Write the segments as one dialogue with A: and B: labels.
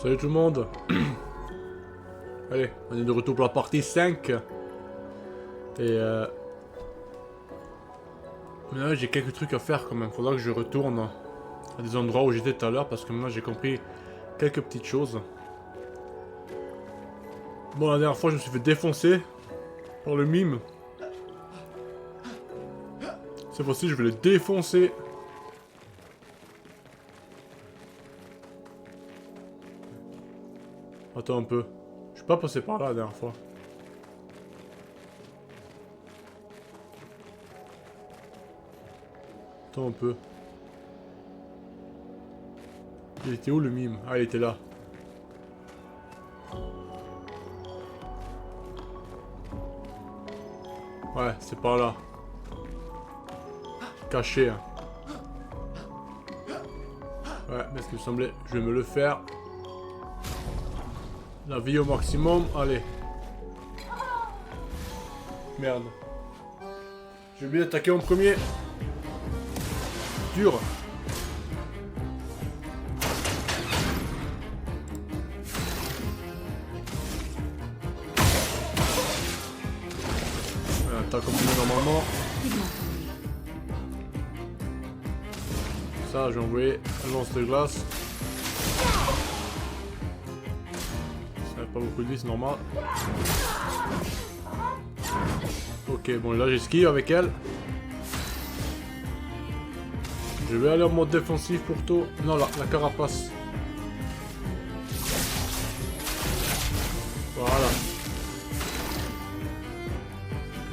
A: Salut tout le monde. Allez, on est de retour pour la partie 5. Et maintenant j'ai quelques trucs à faire quand même. Faudra que je retourne à des endroits où j'étais tout à l'heure parce que maintenant j'ai compris quelques petites choses. Bon, la dernière fois je me suis fait défoncer par le mime. Cette fois-ci je vais le défoncer. Attends un peu. Je suis pas passé par là la dernière fois. Attends un peu. Il était où le mime? Ah, il était là. Ouais, c'est par là. Caché. Hein. Ouais, mais ce qu'il me semblait, je vais me le faire. La vie au maximum, allez. Merde. J'ai oublié d'attaquer en premier. Dur. Ouais, attaque en premier normalement. Ça, j'ai envoyé un lance de glace. Pas beaucoup de vie, c'est normal. Ok, bon là j'esquive avec elle. Je vais aller en mode défensif pour tout. Non, la carapace. Voilà.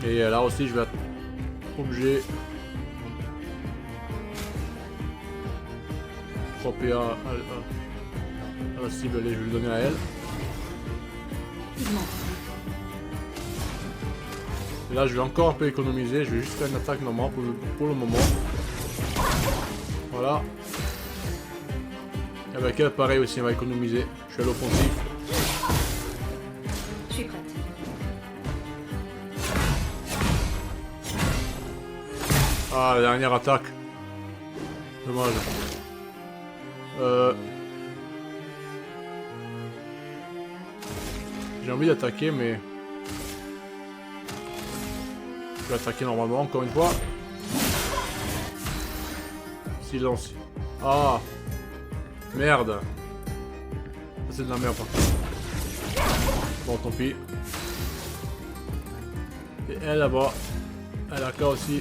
A: Et là aussi je vais être obligé. 3 PA à la cible, allez, je vais le donner à elle. Et là je vais encore un peu économiser, je vais juste faire une attaque normale pour le moment. Voilà. Et avec elle pareil aussi, on va économiser. Je suis à l'offensif.
B: Je suis prête.
A: Ah, la dernière attaque. Dommage. J'ai envie d'attaquer mais... Je vais attaquer normalement, encore une fois. Silence. Ah. Merde. Ça c'est de la merde. Bon, tant pis. Et elle là-bas. Elle a qu'à aussi.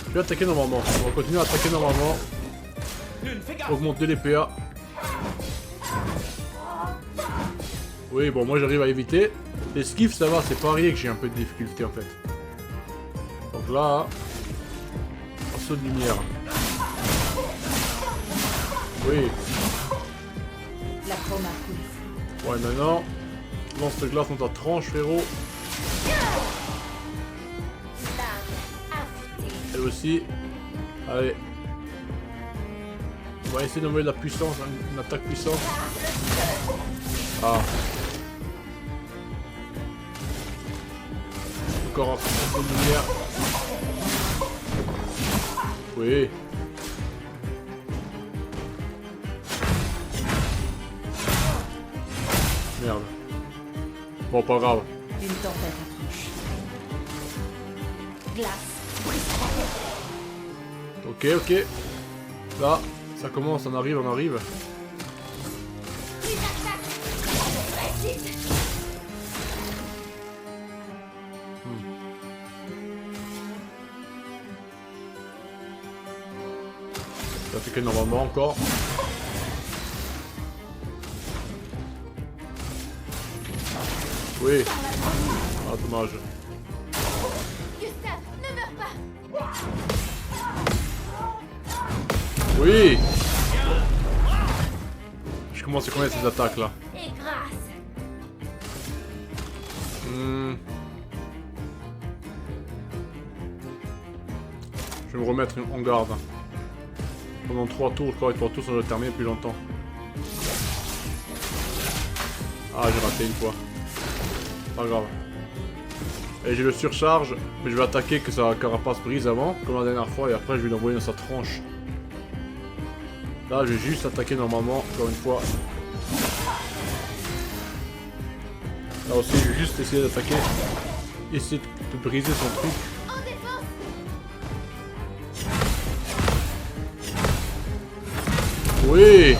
A: Je vais attaquer normalement. On va continuer à attaquer normalement. Augmenter les PA. Oui, bon, moi j'arrive à éviter. L'esquive, ça va, c'est pas rien que j'ai un peu de difficulté en fait. Donc là, un saut de lumière. Oui.
B: La chroma coule.
A: Ouais, maintenant, lance de glace dans ta tranche, frérot. Elle aussi. Allez. On va essayer d'envoyer de la puissance, une attaque puissante. Ah. Encore un peu de lumière. Oui. Merde. Bon, pas grave.
B: Une tempête approche. Glace.
A: Ok, ok. Là, ça commence, on arrive, on arrive. Ça fait que normalement encore. Oui. Ah, dommage.
B: Gustave, ne meurs pas.
A: Oui. Je commence à connaître ces attaques là.
B: Et grâce.
A: Je vais me remettre en garde. Pendant 3 tours, encore et 3 tours, ça doit terminer plus longtemps. Ah, j'ai raté une fois. Pas grave. Et j'ai le surcharge, mais je vais attaquer que sa carapace brise avant, comme la dernière fois, et après je vais l'envoyer dans sa tranche. Là, je vais juste attaquer normalement, encore une fois. Là aussi, je vais juste essayer d'attaquer. Essayer de briser son truc.
B: En défense.
A: Oui.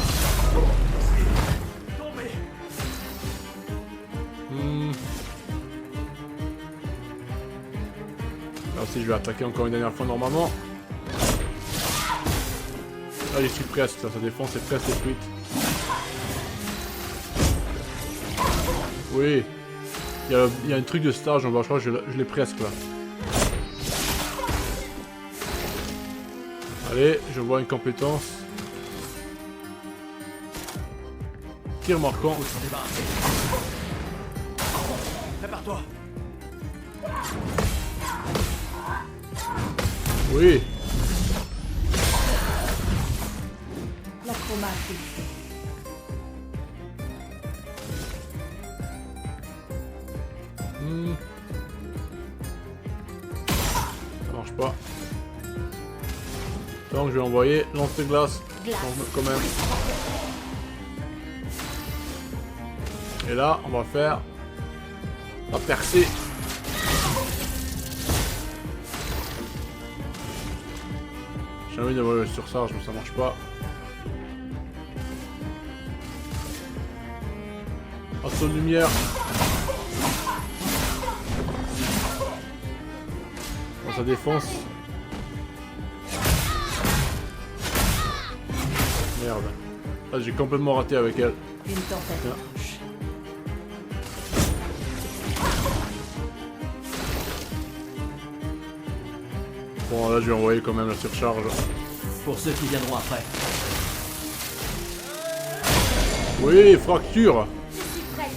A: Là aussi, je vais attaquer encore une dernière fois normalement. Là, j'y suis presque. Sa défense est presque détruite. Oui. Il y a un truc de stage en bas. Je crois que je l'ai presque là. Allez, je vois une compétence. Tir marquant.
C: Prépare-toi.
A: Oui.
B: La chroma coule.
A: Ça marche pas. Donc je vais envoyer lance-glace quand même. Et là, on va faire la percée. J'ai envie d'avoir le surcharge, mais ça marche pas. Assaut de lumière. Dans sa défense. Merde. Là, j'ai complètement raté avec elle.
B: Une tempête
A: Bien.
B: approche.
A: Bon, là, je vais envoyer quand même la surcharge.
C: Pour ceux qui viendront après.
A: Oui, fracture.
B: Je suis prête.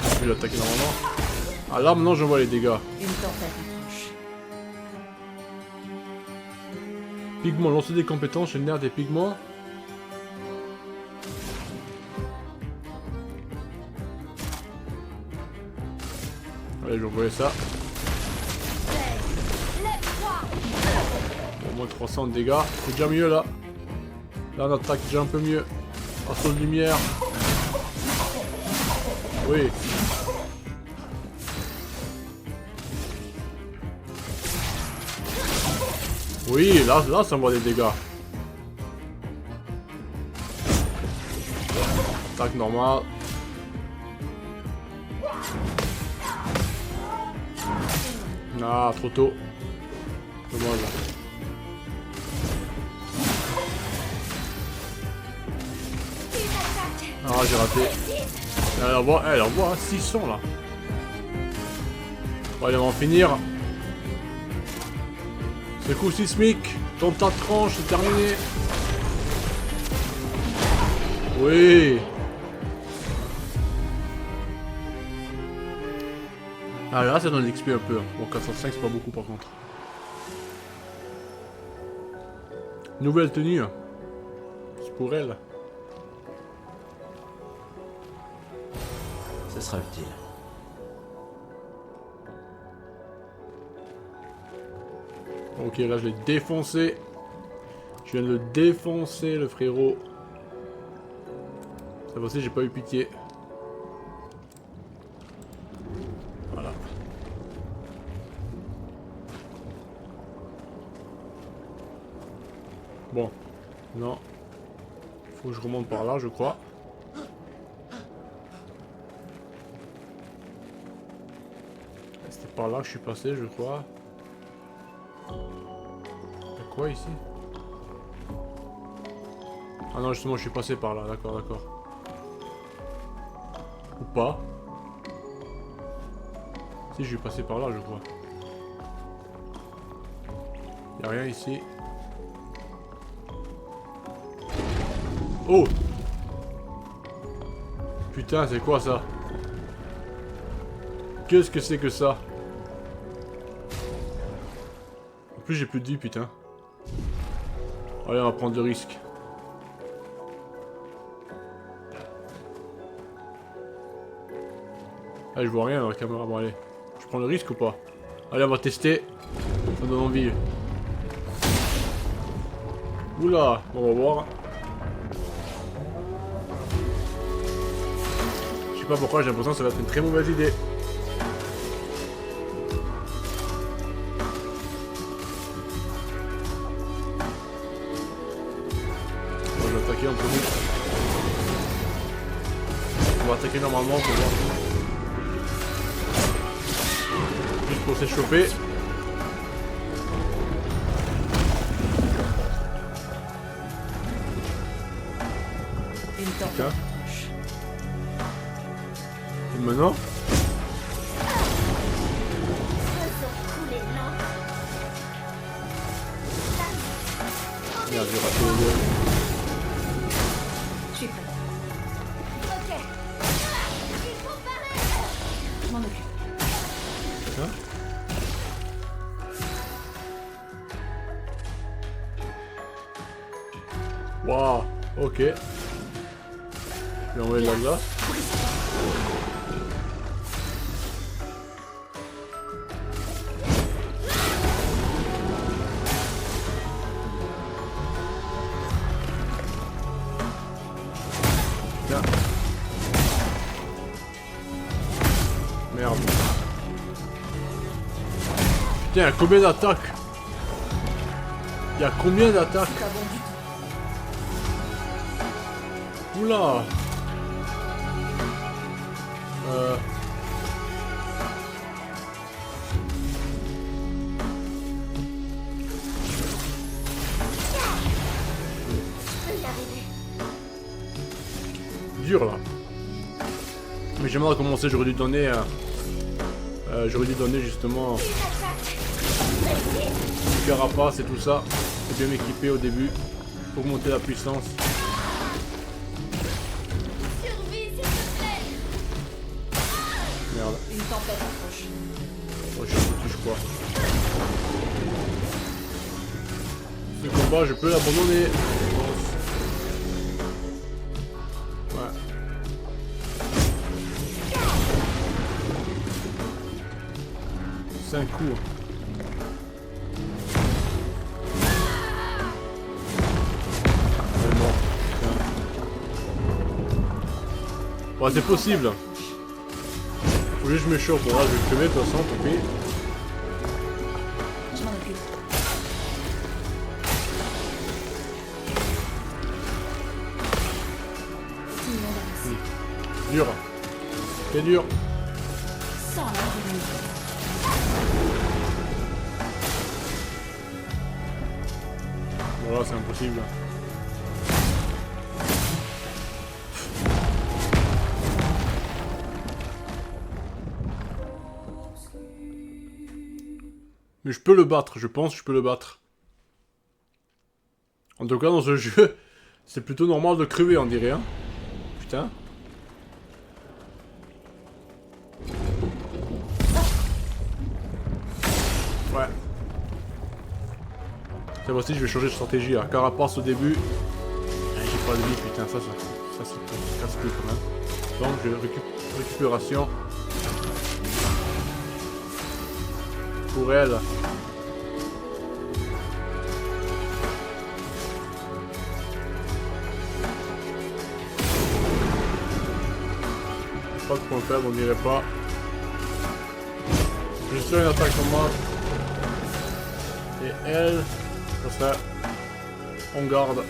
A: Je vais l'attaquer normalement. Ah là, maintenant, j'envoie les dégâts.
B: Une tempête approche.
A: Pigments, lancer des compétences, génère des pigments. Allez, je vais envoyer ça. Bon, au moins 300 de dégâts. C'est déjà mieux là. Là, on attaque déjà un peu mieux. Assaut de lumière. Oui. Oui, là, ça envoie des dégâts. Attaque normale. Ah, trop tôt. Dommage. Ah, j'ai raté. Elle envoie 600 là. Bon, allez, on va en finir. Secours sismique. Tombe ta tranche, c'est terminé. Oui. Ah là, ça donne l'XP un peu. Bon, 405, c'est pas beaucoup par contre. Nouvelle tenue. C'est pour elle.
C: Ce sera utile.
A: Ok, là, je l'ai défoncé. Je viens de le défoncer, le frérot. Cette fois-ci, j'ai pas eu pitié. Voilà. Bon. Non. Faut que je remonte par là, je crois. C'était par là que je suis passé, je crois. Y'a quoi ici? Ah non, justement, je suis passé par là, d'accord, d'accord. Ou pas. Si, je suis passé par là, je crois. Y'a rien ici. Oh! Putain, c'est quoi ça? Qu'est-ce que c'est que ça? En plus, j'ai plus de vie, putain. Allez, on va prendre le risque. Ah, je vois rien dans la caméra. Bon, allez. Je prends le risque ou pas? Allez, on va tester. Ça donne envie. Oula, on va voir. Je sais pas pourquoi, j'ai l'impression que ça va être une très mauvaise idée. On va attaquer en premier. On va attaquer normalement pour voir. Juste pour s'échauffer.
B: Une tempête
A: Tiens.
B: approche.
A: Et maintenant? Merde, j'ai raté les deux.
B: Je suis prête.
D: Ok. Il faut parer.
B: Je m'en occupe.
A: Hein? Waouh, ok. Je vais envoyer de la glace. Tiens. Merde. Putain, il y a combien d'attaques? Il y a combien d'attaques?
B: C'est pas bon du tout.
A: Oula.
D: Je peux y arriver.
A: Dur là. Mais j'aimerais commencer, j'aurais dû donner justement du carapace et tout ça. Et bien m'équiper au début. Pour monter la puissance.
D: Survie, s'il te plaît.
A: Merde.
B: Une tempête approche.
A: Oh, je touche quoi. Ce combat, je peux l'abandonner. Ouais. C'est un coup. Elle est morte. Tiens. Bon, c'est possible. Faut juste que je me chauffe. Bon, là, je vais le crever de toute façon, tant pis.
B: Je m'en occupe. Continuons d'avancer.
A: Dur. C'est dur.
B: Sans la revenir.
A: Voilà, c'est impossible. Mais je peux le battre, je pense que je peux le battre. En tout cas, dans ce jeu, c'est plutôt normal de crever, on dirait. Hein. Putain. Ouais. Cette fois-ci, je vais changer de stratégie. À carapace au début. Ah, j'ai pas de vie, putain, ça c'est casse-pied quand même. Donc, je récupération. Pour elle. Pas de point faible, on dirait pas. Je suis une attaque en mode. Et elle, ça, on garde.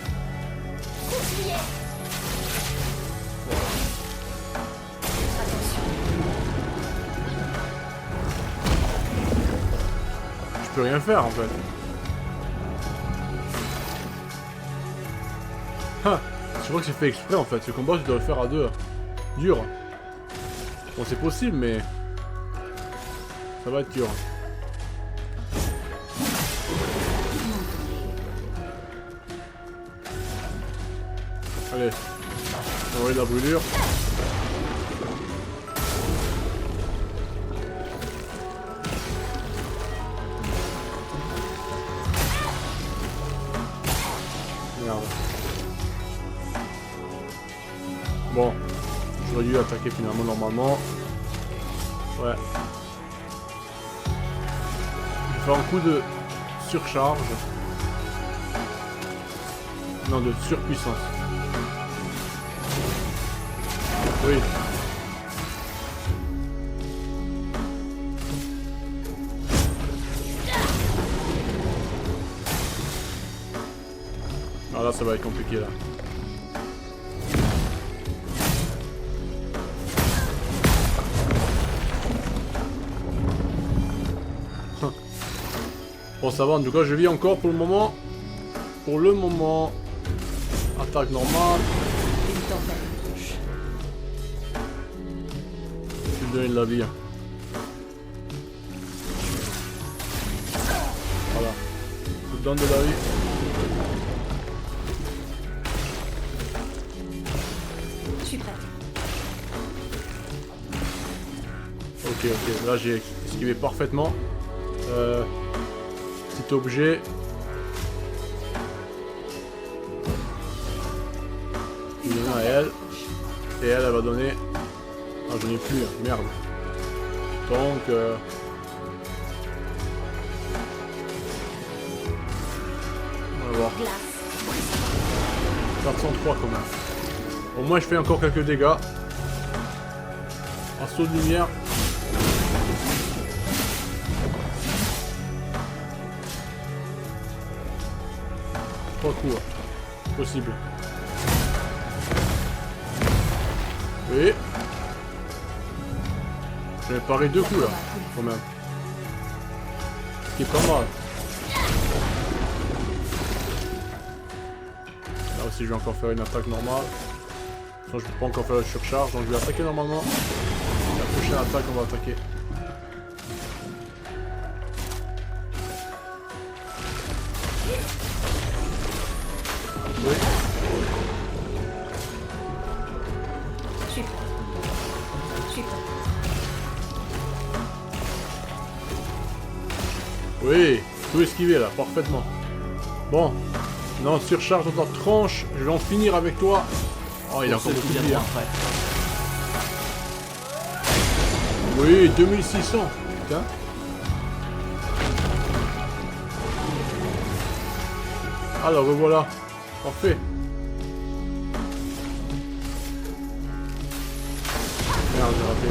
A: Je peux rien faire en fait. Ah, je crois que c'est fait exprès en fait. Ce combat, je dois le faire à deux. Dur. Bon, c'est possible, mais ça va être dur. Allez, on va envoyer de la brûlure. Merde. Bon, j'aurais dû attaquer finalement normalement. Ouais. Je vais faire un coup de surcharge. Non, de surpuissance. Oui. Ah là, ça va être compliqué là. Bon, ça va, en tout cas, je vis encore pour le moment. Pour le moment. Attaque normale.
B: Une tempête approche.
A: Je vais te donner de la vie. Voilà. Je te donne de la vie.
B: Je suis prête.
A: Ok, ok. Là, j'ai esquivé parfaitement. Petit objet. Je vais donner à elle. Et elle, elle va donner... Ah, j'en ai plus, hein. Merde. Donc... On va voir.
B: Glace.
A: 403 quand même. Au moins, je fais encore quelques dégâts. Assaut de lumière. Trois coups. Possible. Oui. J'avais paré 2 coups là, quand même. Ce qui est pas mal. Là aussi, je vais encore faire une attaque normale. Sinon, je peux pas encore faire la surcharge, donc je vais attaquer normalement. La prochaine attaque, on va attaquer. Oui.
B: Je suis prête. Je suis prête.
A: Oui, tout esquiver là, parfaitement. Bon, non, surcharge dans ta tranche, je vais en finir avec toi. Oh, il a
C: Pour
A: encore
C: ceux qui
A: beaucoup de vie.
C: viendront
A: Hein.
C: après.
A: Oui, 2600. Putain. Alors, revoilà. Parfait. Merde, j'ai raté.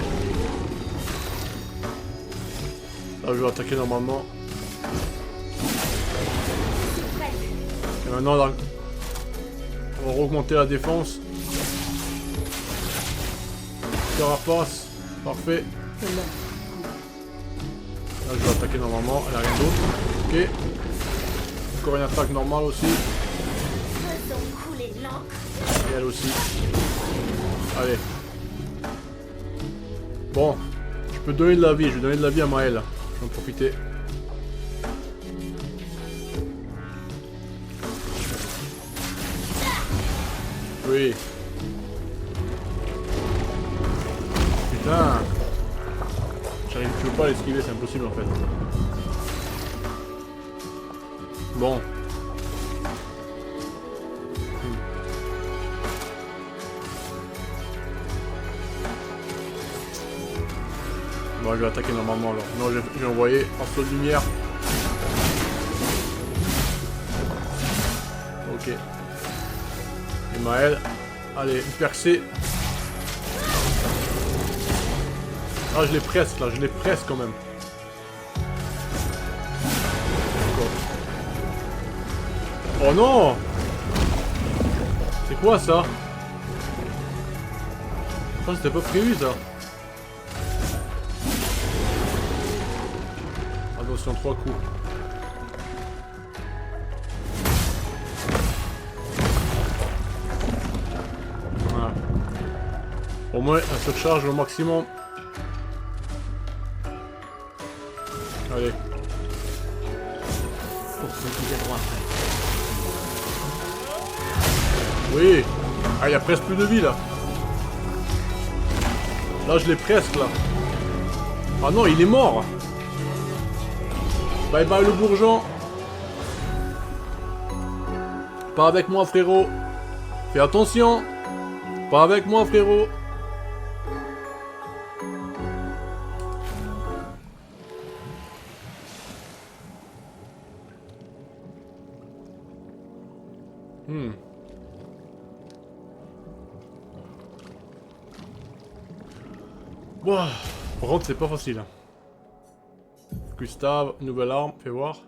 A: Là, je vais attaquer normalement. Et maintenant, là, on va augmenter la défense. Carapace. Parfait.
B: Que l'homme.
A: Là, je vais attaquer normalement. Elle a rien d'autre. Ok. Encore une attaque normale aussi.
D: Faisons couler l'encre.
A: Et elle aussi. Allez. Bon. Je peux donner de la vie. Je vais donner de la vie à Maël. Je vais en profiter. Oui. Putain. Je peux pas l'esquiver, c'est impossible en fait. Bon. Bon, je vais attaquer normalement alors. Non, je vais envoyer assaut de lumière. Ok. Et Maël. Allez, une percée. Ah, je l'ai presque là, je l'ai presque quand même. Oh non! C'est quoi ça? Ça c'était pas prévu ça. Attention, 3 coups. Voilà. Au moins, elle surcharge au maximum. Allez.
C: Pour ceux qui viendront après.
A: Oui. Ah, il y a presque plus de vie là. Là, je l'ai presque là. Ah non, il est mort. Bye bye le bourgeon. Pas avec moi frérot. Fais attention. Pas avec moi frérot. Wow. Par contre, c'est pas facile. Hein. Gustave, nouvelle arme, fais voir.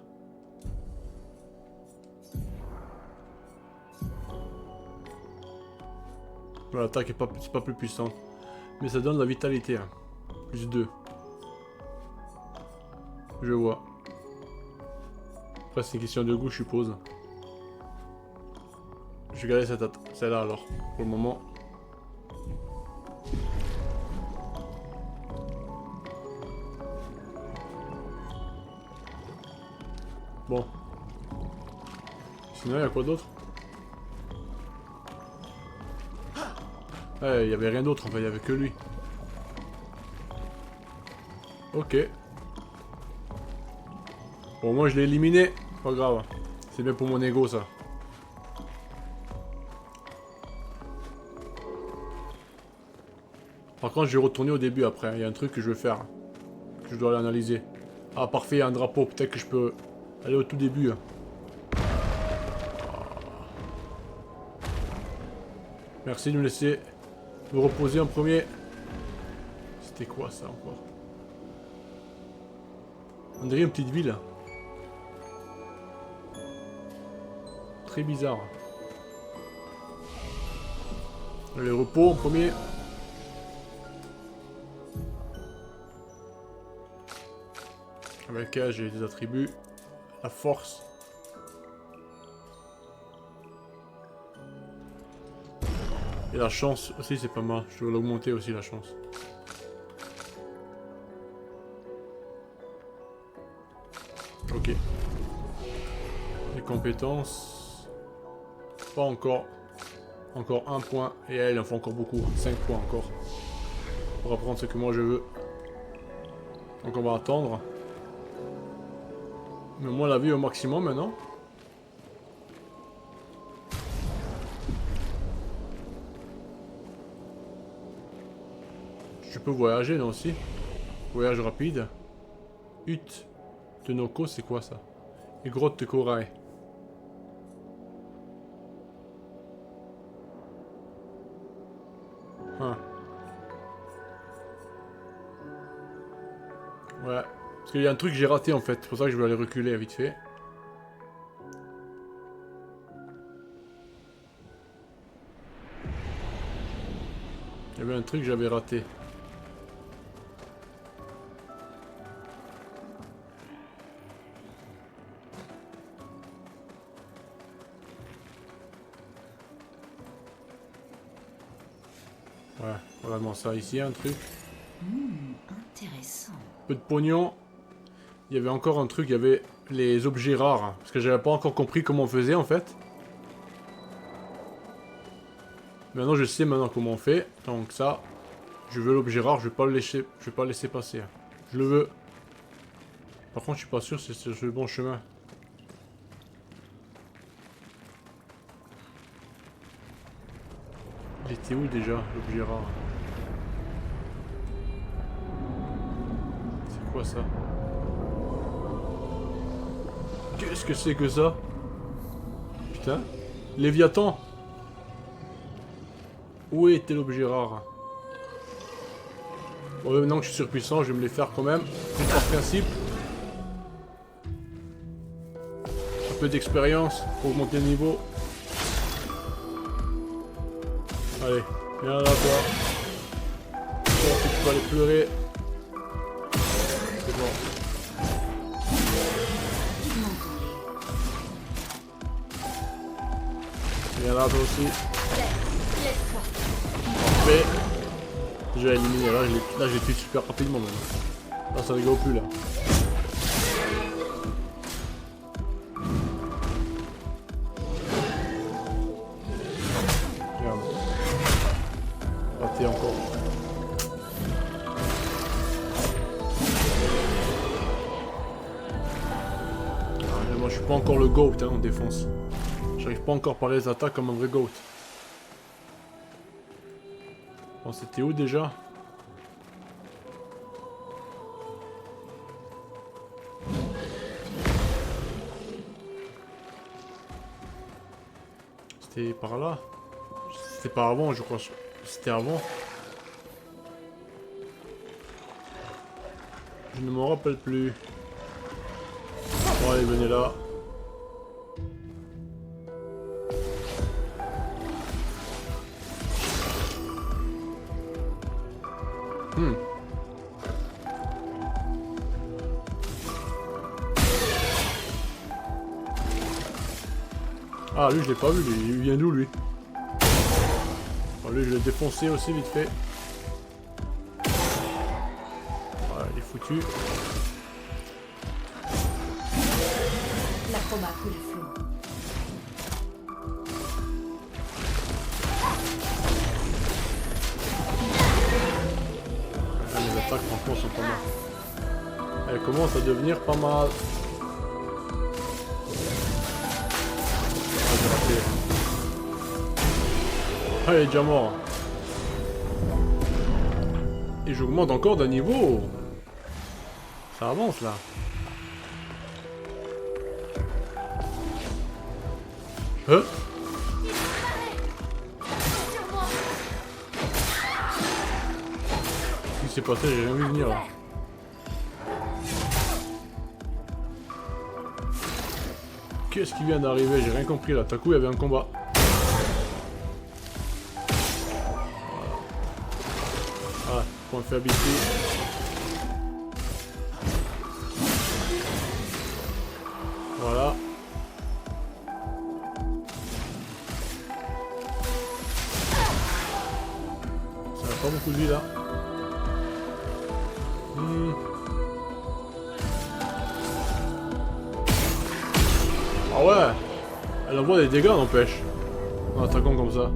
A: L'attaque est pas plus puissante. Mais ça donne de la vitalité. Hein. Plus 2. Je vois. Après, c'est une question de goût, je suppose. Je vais garder celle-là alors, pour le moment. Bon. Sinon, il y a quoi d'autre? Il y avait rien d'autre en fait, il y avait que lui. Ok. Bon, moi je l'ai éliminé. Pas grave. C'est bien pour mon ego ça. Par contre, je vais retourner au début après. Il y a un truc que je vais faire. Que je dois aller analyser. Ah, parfait, il y a un drapeau. Peut-être que je peux aller au tout début. Merci de me laisser me reposer en premier. C'était quoi ça encore? On dirait une petite ville. Très bizarre. Le repos en premier. Avec elle, j'ai des attributs. La force. Et la chance aussi, c'est pas mal. Je dois l'augmenter aussi, la chance. Ok. Les compétences. Pas encore. Encore 1 point. Et elle, il en faut encore beaucoup. 5 points encore. Pour apprendre ce que moi je veux. Donc on va attendre. Mais moi la vie au maximum maintenant. Je peux voyager là aussi. Voyage rapide. Hutte de Noko, c'est quoi ça? Et grotte de corail. Hein. Ouais. Parce qu'il y a un truc que j'ai raté en fait. C'est pour ça que je vais aller reculer vite fait. Il y avait un truc que j'avais raté. Ouais, vraiment ça ici, un truc.
B: Intéressant.
A: Peu de pognon. Il y avait encore un truc, il y avait les objets rares. Parce que j'avais pas encore compris comment on faisait en fait. Maintenant je sais maintenant comment on fait. Donc ça, je veux l'objet rare, je vais pas le laisser passer. Je le veux. Par contre je suis pas sûr si c'est sur le bon chemin. Il était où déjà l'objet rare? C'est quoi ça? Qu'est-ce que c'est que ça? Putain. Léviathan. Où était l'objet rare? Bon, maintenant que je suis surpuissant, je vais me les faire quand même. Par principe. Un peu d'expérience pour augmenter le niveau. Allez, viens là toi. Bon, tu peux aller pleurer. C'est bon. Viens là toi aussi. Parfait. Je vais éliminer là, je les tue super rapidement même. Là ça rigole plus là. Regarde. Raté encore. Ah, moi je suis pas encore le GOAT hein, en défense. J'arrive pas encore par les attaques comme un vrai GOAT. Bon, c'était où déjà? C'était par là? C'était pas avant, je crois. C'était avant. Je ne m'en rappelle plus. Bon allez, venez là. Ah lui je l'ai pas vu, lui. Il vient d'où lui? Bon, lui je l'ai défoncé aussi vite fait. Voilà, il est foutu.
B: La chroma coule flou.
A: Ah, les attaques franchement sont pas mal. Elle commence à devenir pas mal. Ah, j'ai raté. Ah, il est déjà mort. Et j'augmente encore d'un niveau. Ça avance là. Hein? Qu'est-ce qui s'est passé? J'ai rien vu venir là. Qu'est-ce qui vient d'arriver? J'ai rien compris là. Tout à coup il y avait un combat. Voilà. Ah, point faible ici. Voilà. Ça n'a pas beaucoup de vie là. Ah ouais. Elle envoie des dégâts n'empêche. En attaquant comme ça.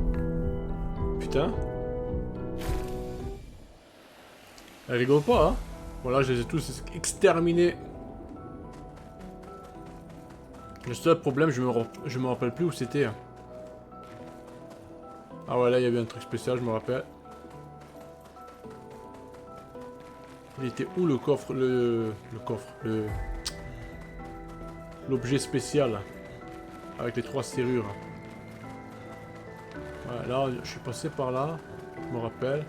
A: Putain. Elle rigole pas hein. Voilà, je les ai tous exterminés. Le seul problème, je me rappelle plus où c'était. Ah ouais, là il y avait un truc spécial, je me rappelle. Il était où le coffre, l'objet spécial avec les 3 serrures. Ouais, là je suis passé par là, je me rappelle.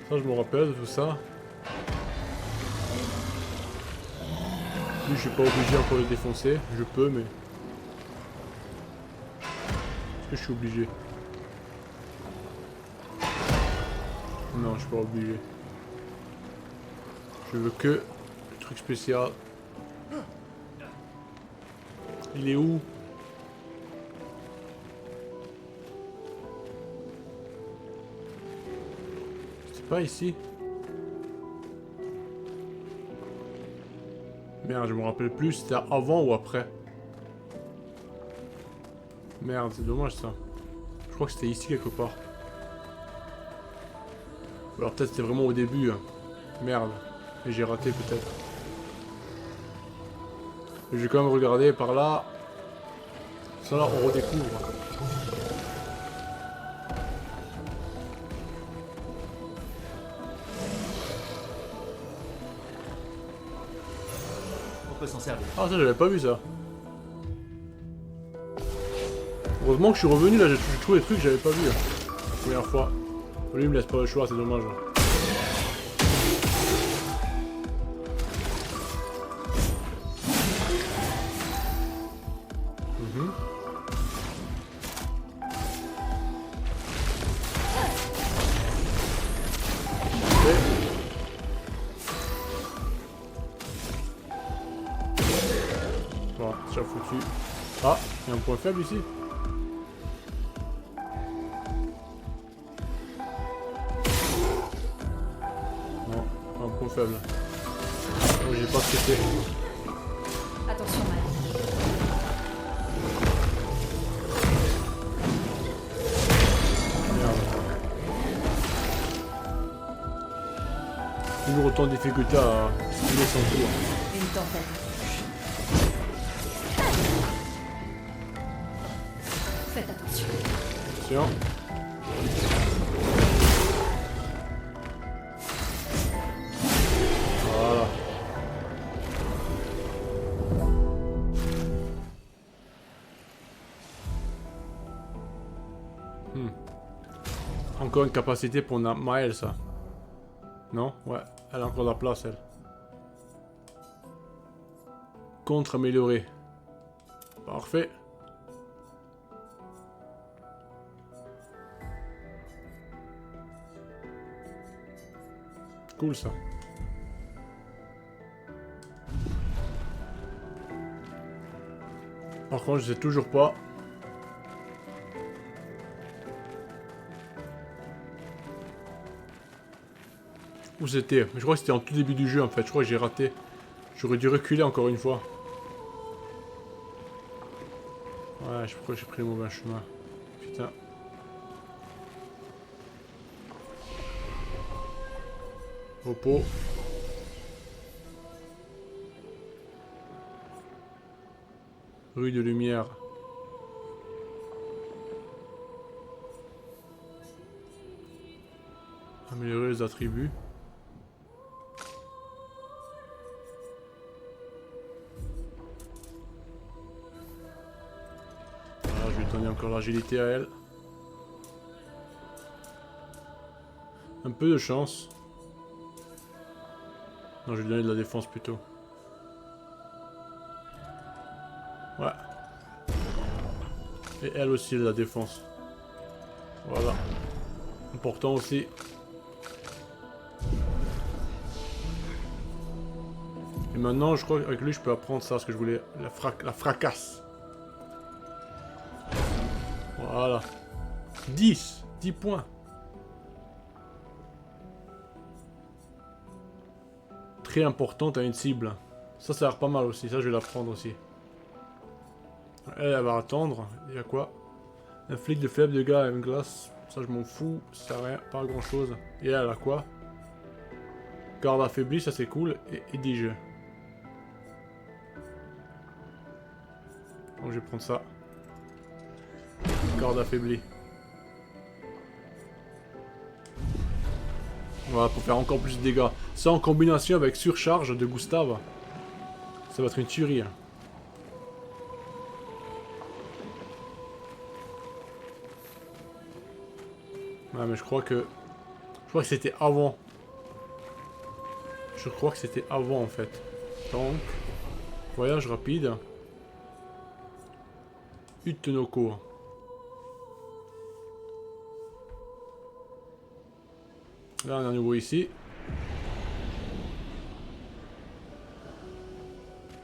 A: Ça je me rappelle de tout ça. Lui je suis pas obligé encore de le défoncer, je peux mais... Est-ce que je suis obligé? Non, je suis pas obligé. Je veux que le truc spécial. Il est où? C'est pas ici. Merde, je me rappelle plus, c'était avant ou après. Merde, c'est dommage ça. Je crois que c'était ici quelque part. Ou alors peut-être c'était vraiment au début. Hein. Merde. Et j'ai raté peut-être. Je vais quand même regarder par là. Ça là on redécouvre.
C: On peut s'en servir.
A: Ah ça j'avais pas vu ça. Heureusement que je suis revenu là, j'ai trouvé des trucs que j'avais pas vu. La première fois. Lui il me laisse pas le choix, c'est dommage. Bon, c'est foutu. Ah, il y a un point faible ici. Non, pas un point faible. Oh, j'ai pas ce que c'est.
B: Attention, Mal.
A: Merde. Toujours autant de difficultés à estimer son tour.
B: Une tempête. Faites attention.
A: Attention. Voilà. Encore une capacité pour Miles, ça. Non? Ouais, elle a encore de la place, elle. Contre amélioré. Parfait. Cool ça. Par contre, je sais toujours pas. Où c'était? Je crois que c'était en tout début du jeu en fait. Je crois que j'ai raté. J'aurais dû reculer encore une fois. Ouais, je crois que j'ai pris le mauvais chemin. Putain. Repos. Rue de Lumière. Améliorer les attributs. Voilà, je vais donner encore l'agilité à elle. Un peu de chance. Non, je vais lui donner de la défense plutôt. Ouais. Et elle aussi de la défense. Voilà. Important aussi. Et maintenant, je crois qu'avec lui, je peux apprendre ça, ce que je voulais. La fracasse. Voilà. 10 points. Très importante à une cible. Ça a l'air pas mal aussi. Ça, je vais l'apprendre aussi. Elle va attendre. Il y a quoi? Inflict de faibles dégâts à une glace. Ça, je m'en fous. Ça sert à rien. Pas grand chose. Et elle a quoi? Garde affaibli, ça c'est cool. Et édige. Donc je vais prendre ça. Garde affaibli. Voilà, pour faire encore plus de dégâts. Ça en combinaison avec surcharge de Gustave. Ça va être une tuerie. Ouais, mais je crois que c'était avant. Je crois que c'était avant en fait. Donc, voyage rapide. Utenoko. Là, on est à nouveau ici.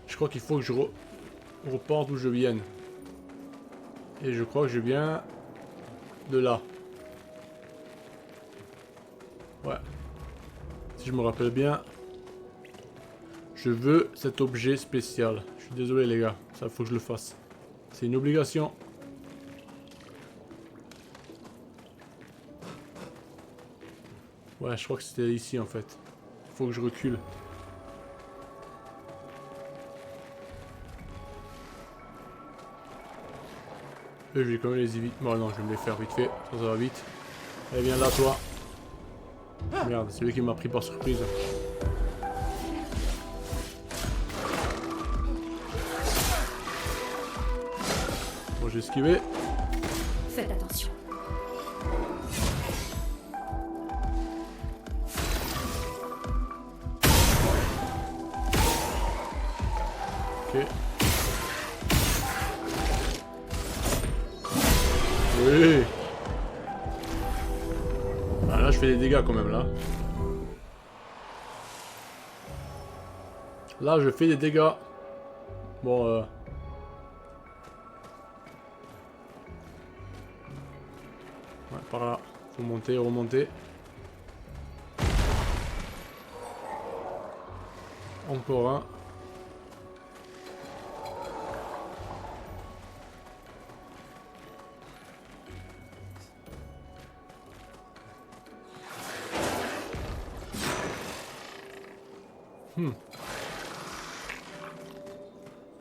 A: Je crois qu'il faut que je reparte d'où je vienne. Et je crois que je viens de là. Ouais. Si je me rappelle bien. Je veux cet objet spécial. Je suis désolé les gars. Ça, faut que je le fasse. C'est une obligation. Ouais, je crois que c'était ici en fait. Faut que je recule. Et je vais quand même les éviter. Bon non, je vais me les faire vite fait. Ça va vite. Allez, viens là toi. Merde, c'est lui qui m'a pris par surprise. Bon, j'ai esquivé.
B: Faites attention.
A: Ok. Oui. Ah, là, je fais des dégâts quand même, là. Là, je fais des dégâts. Bon, ouais, par là. Faut monter, remonter. Encore un.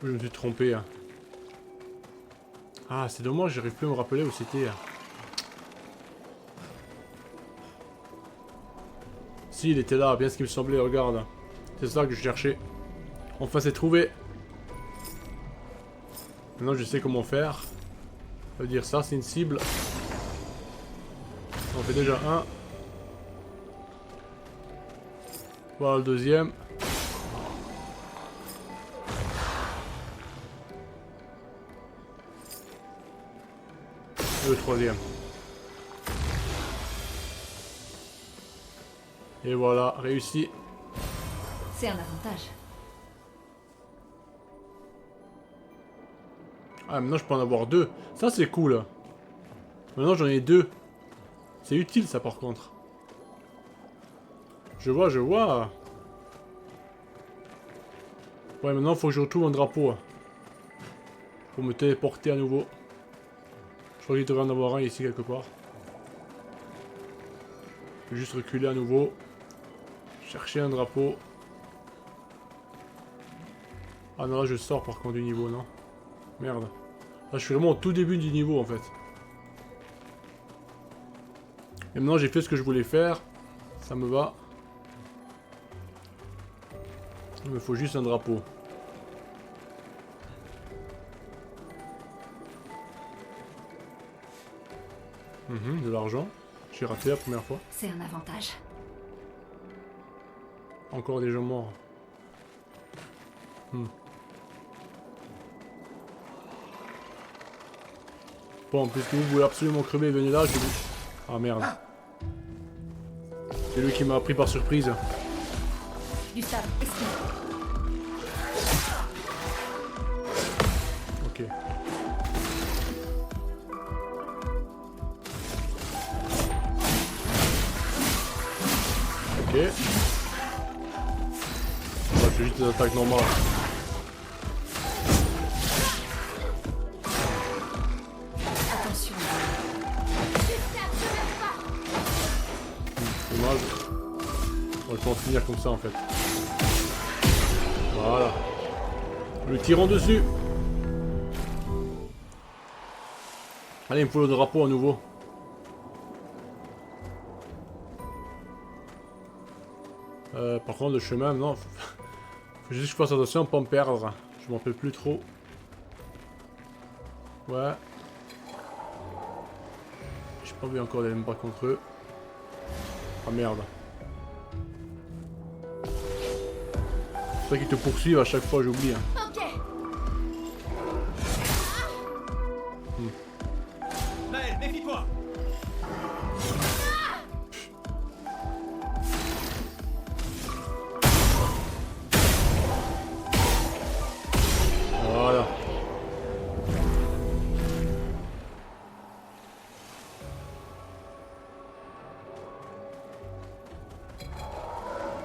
A: Je me suis trompé. Hein. Ah, c'est dommage, j'arrive plus à me rappeler où c'était. Si, il était là, bien ce qu'il me semblait, regarde. C'est ça que je cherchais. Enfin, c'est trouvé. Maintenant, je sais comment faire. Ça veut dire ça, c'est une cible. On fait déjà un. Voilà le deuxième. Et le troisième. Et voilà, réussi.
B: C'est un avantage.
A: Ah, maintenant je peux en avoir deux. Ça c'est cool. Maintenant j'en ai deux. C'est utile ça par contre. Je vois, je vois. Ouais, maintenant il faut que je retrouve un drapeau. Pour me téléporter à nouveau. Je crois qu'il devrait en avoir un ici quelque part. Je vais juste reculer à nouveau. Chercher un drapeau. Ah non, là je sors par contre du niveau, non? Merde. Là je suis vraiment au tout début du niveau en fait. Et maintenant j'ai fait ce que je voulais faire. Ça me va. Il me faut juste un drapeau. De l'argent. J'ai raté la première fois.
B: C'est un avantage.
A: Encore des gens morts. Bon, puisque vous voulez absolument crever, venez là, je vous... Ah merde. C'est lui qui m'a pris par surprise.
B: Gustave, esquive.
A: Ok. Ok. Bah, je fais juste des attaques normales.
B: Attention.
A: Dommage. On va en finir comme ça en fait. Voilà. Le tirant dessus. Allez, il me faut le drapeau à nouveau. Par contre, le chemin, non. Faut juste que je fasse attention à ne pas me perdre. Je m'en rappelle plus trop. Ouais. J'ai pas vu encore d'aller me battre contre eux. Ah merde. C'est vrai qu'ils te poursuivent à chaque fois, j'oublie. Hein.
D: Ok.
C: Maël, méfie-toi.
A: Voilà.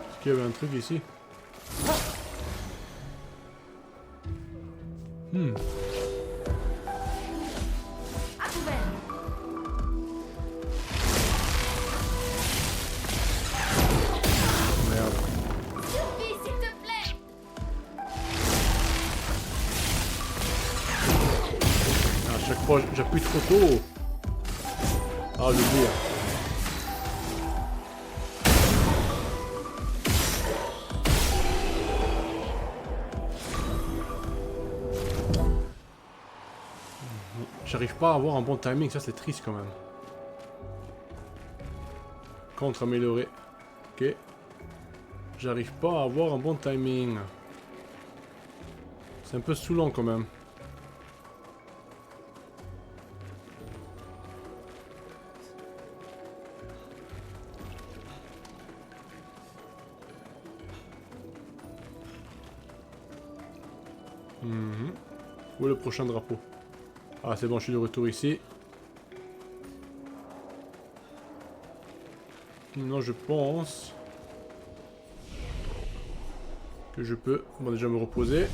A: Est-ce qu'il y avait un truc ici?
B: À couvert.
A: Merde.
D: Survie, s'il te plaît.
A: À chaque fois, j'appuie trop tôt. Ah, j'oublie. J'arrive pas à avoir un bon timing, ça c'est triste quand même. Contre amélioré. Ok. J'arrive pas à avoir un bon timing. C'est un peu saoulant quand même. Où est le prochain drapeau? Ah c'est bon, je suis de retour ici. Non, je pense que je peux déjà me reposer.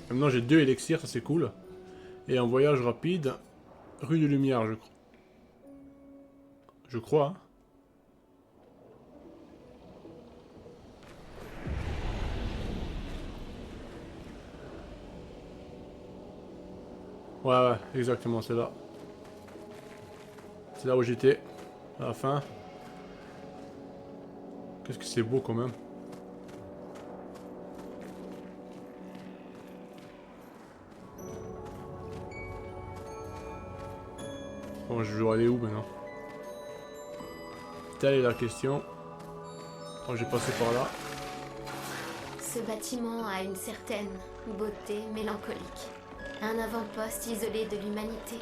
A: Maintenant j'ai 2 élixirs, ça c'est cool. Et un voyage rapide, rue de Lumière, je crois. Je crois. Hein. Ouais, exactement, c'est là. C'est là où j'étais, à la fin. Qu'est-ce que c'est beau quand même. Bon, je dois aller où maintenant? Telle est la question. Oh, j'ai passé par là.
B: Ce bâtiment a une certaine beauté mélancolique. Un avant-poste isolé de l'humanité,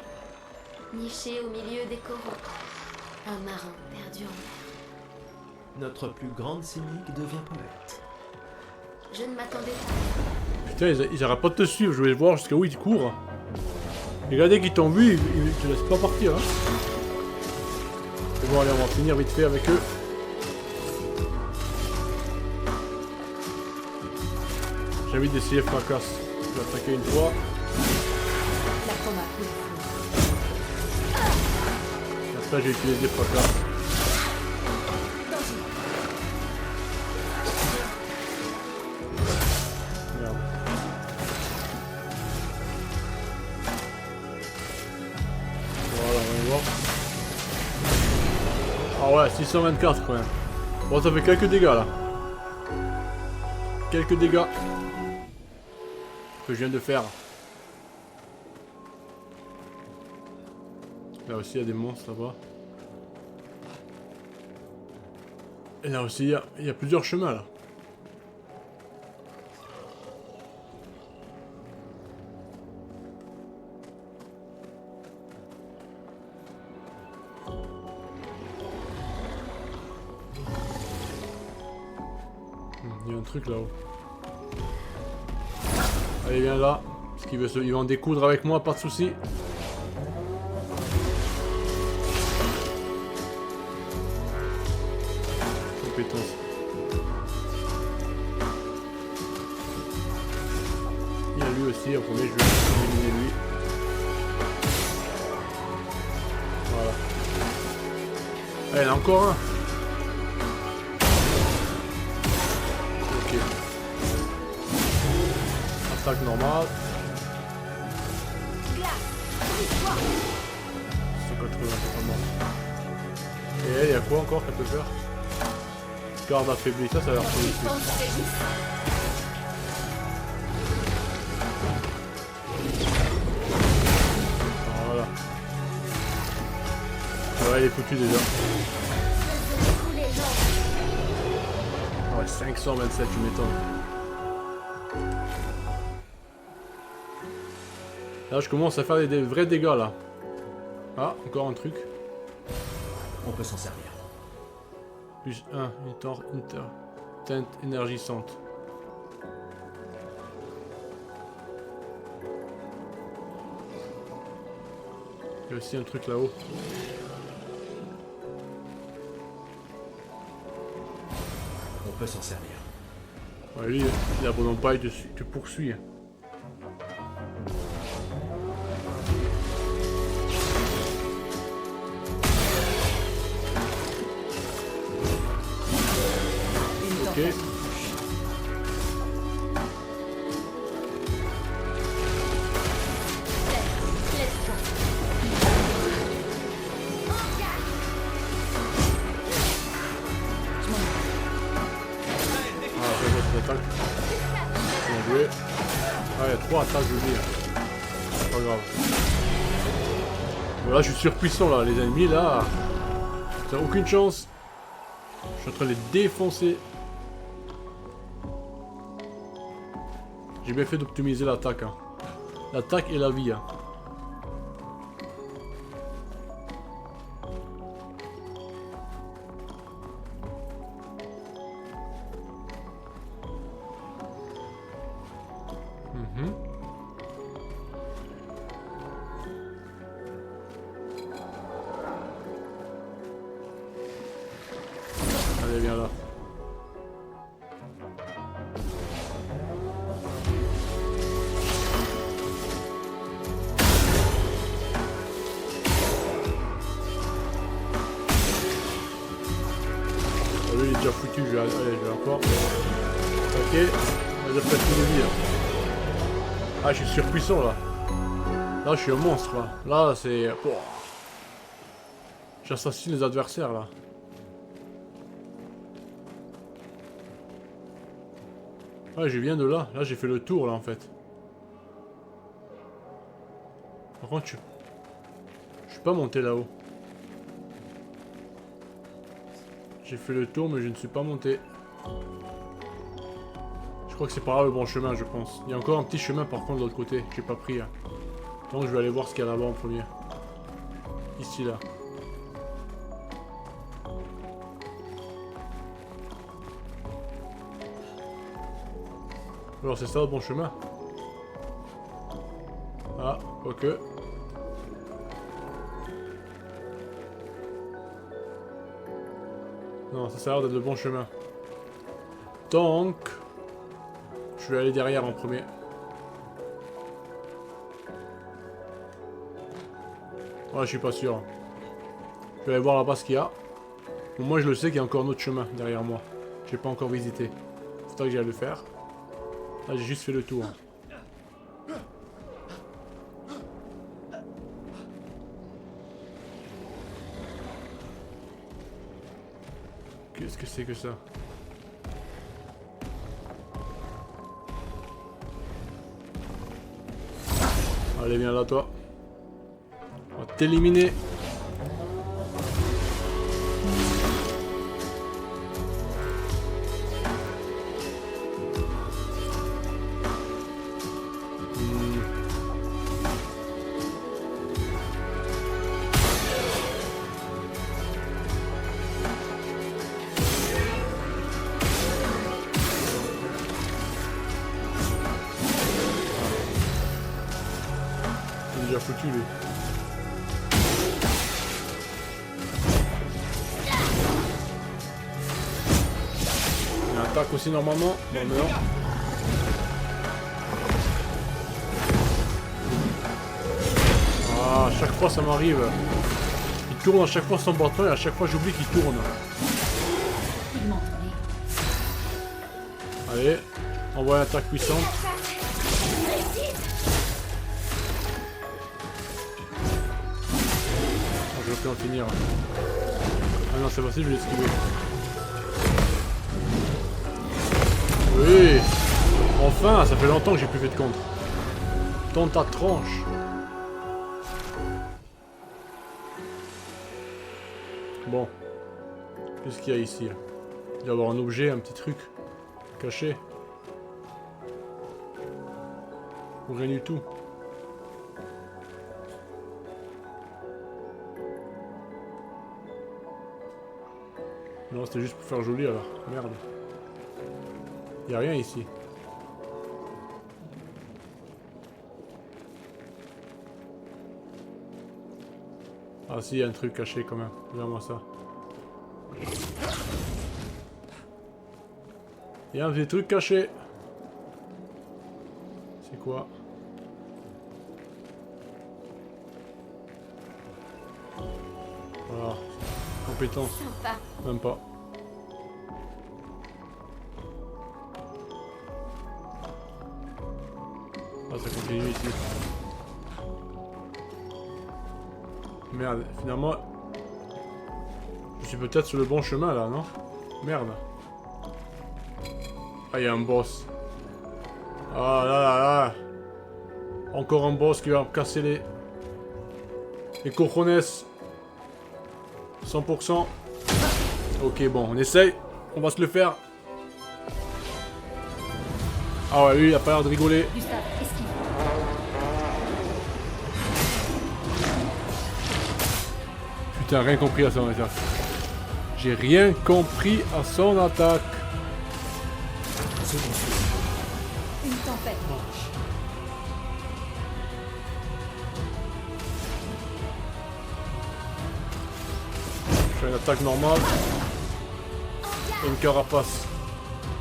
B: niché au milieu des coraux. Un marin perdu en mer.
C: Notre plus grande cynique devient poète.
B: Je ne m'attendais pas.
A: Putain, ils arrêtent pas de te suivre, je voulais voir jusqu'à où ils courent. Regardez qu'ils t'ont vu, ils te laissent pas partir. Hein. Et bon, allez, on va finir vite fait avec eux. J'ai envie d'essayer fracasse. Je vais attaquer une fois.
B: La chroma plus.
A: Et après, j'ai utilisé fracasse. Merde. Voilà, on va voir. Ah ouais, 624 quand même. Bon, ça fait quelques dégâts là. Quelques dégâts que je viens de faire. Là aussi il y a des monstres là-bas. Et là aussi il y a plusieurs chemins là. Il y a un truc là-haut. Allez, viens là. Parce qu'il veut il va en découdre avec moi, pas de soucis. Compétence. Il y a lui aussi, en premier je vais éliminer lui. Voilà. Ah, il y en a encore un. Ok. Attaque normale. C'est 80 totalement. Et elle, il y a quoi encore qu'elle peut faire? Garde affaibli, ça a l'air positif. Voilà. Ouais, il est foutu déjà. Ouais, 527, tu m'étonnes. Là, je commence à faire des vrais dégâts, là. Ah, encore un truc.
C: On peut s'en servir.
A: Plus 1, teinte énergisante. Il y a aussi un truc là-haut.
C: On peut s'en servir.
A: Ouais, lui, il abandonne pas, il te poursuit. Ok. Ah, ça va, c'est l'attaque. Bien joué. Ah, il y a 3 attaques, je veux dire. C'est pas grave. Voilà, je suis surpuissant là, les ennemis là. T'as aucune chance. Je suis en train de les défoncer. J'ai bien fait d'optimiser l'attaque. Hein. L'attaque et la vie. Hein. Allez, viens là. Oh, lui, il est déjà foutu. Allez, je vais encore. Ok. On va dire presque une vie. Hein. Ah, je suis surpuissant là. Là, je suis un monstre là. Là, c'est... Oh. J'assassine les adversaires là. Ouais, je viens de là. Là, j'ai fait le tour, là, en fait. Par contre, je suis pas monté là-haut. J'ai fait le tour, mais je ne suis pas monté. Je crois que c'est par là le bon chemin, je pense. Il y a encore un petit chemin par contre de l'autre côté, que j'ai pas pris. Hein. Donc je vais aller voir ce qu'il y a là-bas en premier. Ici, là. Alors c'est ça le bon chemin? Ah, ok. Non, ça a l'air d'être le bon chemin. Donc... je vais aller derrière en premier. Ouais, je suis pas sûr. Je vais aller voir là-bas ce qu'il y a. Bon, moi je le sais qu'il y a encore un autre chemin derrière moi. J'ai pas encore visité. Faudra que j'aille le faire. Là j'ai juste fait le tour. Qu'est-ce que c'est que ça? Allez, viens là, toi. On va t'éliminer. Déjà foutu lui. Il attaque aussi normalement. Bon, mais non. Ah, à chaque fois ça m'arrive. Il tourne à chaque fois son bâton et à chaque fois j'oublie qu'il tourne. Allez, envoie une attaque puissante. Je peux en finir. Ah non, c'est facile, je vais l'esquiver. Oui! Enfin, ça fait longtemps que j'ai plus fait de contre. Dans ta tranche. Bon. Qu'est-ce qu'il y a ici? Il doit y avoir un objet, un petit truc. Caché. Ou rien du tout. Non, c'était juste pour faire joli alors. Merde. Y'a rien ici. Ah si, y'a un truc caché quand même. Regarde-moi ça. Y'a un petit truc caché. C'est quoi? Voilà. Compétence.
B: Sympa.
A: Même pas. Ah, ça continue ici. Merde, finalement... je suis peut-être sur le bon chemin là, non? Merde. Ah, il y a un boss. Ah là là là. Encore un boss qui va me casser les cojones. 100%. Ok, bon, on essaye. On va se le faire. Ah ouais, lui, il a pas l'air de rigoler.
D: Gustave, esquive.
A: Putain, rien compris à son attaque. J'ai rien compris à son attaque.
D: Une tempête.
A: Je fais une attaque normale. Et une carapace.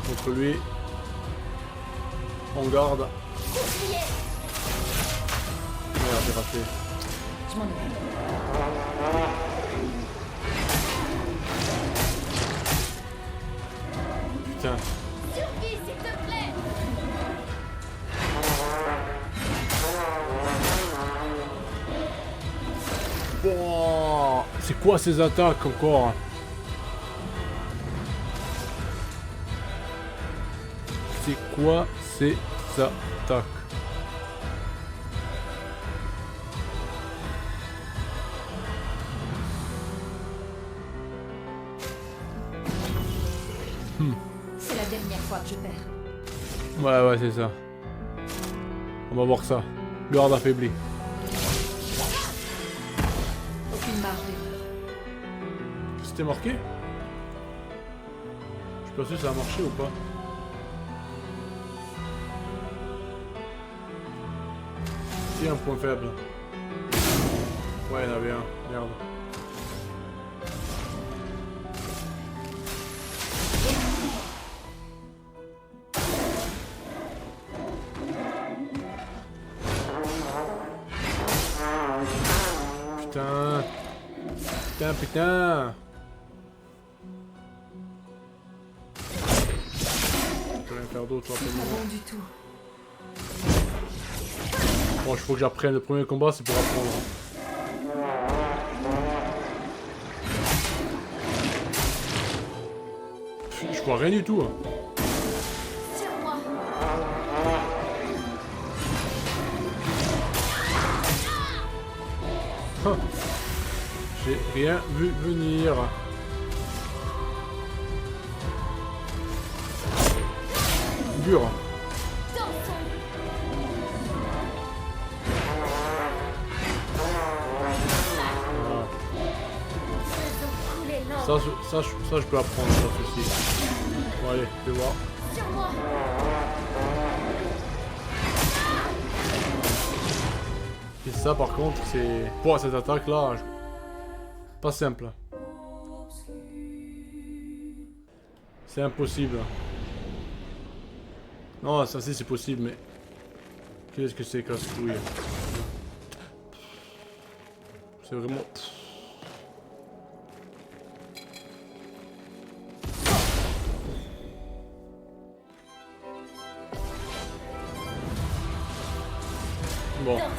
A: Contre lui. On garde. Merde, j'ai raté.
D: Je m'en occupe.
A: Putain.
D: Survie, s'il te plaît.
A: Bon, c'est quoi ces attaques encore? C'est quoi ces attaques?
D: fois que je perds.
A: Ouais, c'est ça. On va voir ça. Garde affaibli.
D: Aucune marge d'erreur.
A: C'était marqué? Je suis pas sûr si ça a marché ou pas. C'est un point faible. Ouais, il y en avait un. Merde. Putain. Putain. Je peux rien faire d'autre
D: C'est pas
A: rapidement.
D: bon du tout.
A: Bon, il faut que j'apprenne. Le premier combat, c'est pour apprendre. Je vois rien du tout. Hein.
B: Sur moi.
A: J'ai rien vu venir. Dur.
B: Dansons.
A: Voilà.
B: Faisons couler l'encre.
A: Ça, je peux apprendre, pas de soucis. Bon, allez, fais voir.
B: Sur moi.
A: Et ça, par contre, c'est... Pour cette attaque-là, pas simple. C'est impossible. Non, ça c'est possible, mais... Qu'est-ce que c'est casse-couille? C'est vraiment... Bon.
B: Dansons.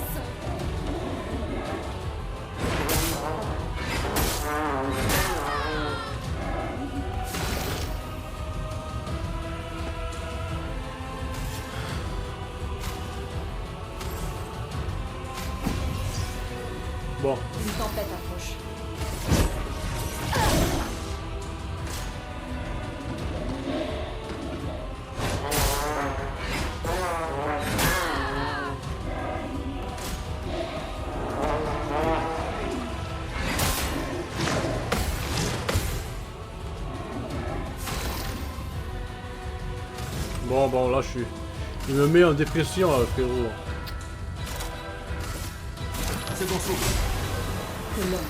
A: Bon.
D: Une tempête approche.
A: Bon, là, je suis... Il me met en dépression, là, le frérot.
C: C'est bon souffle.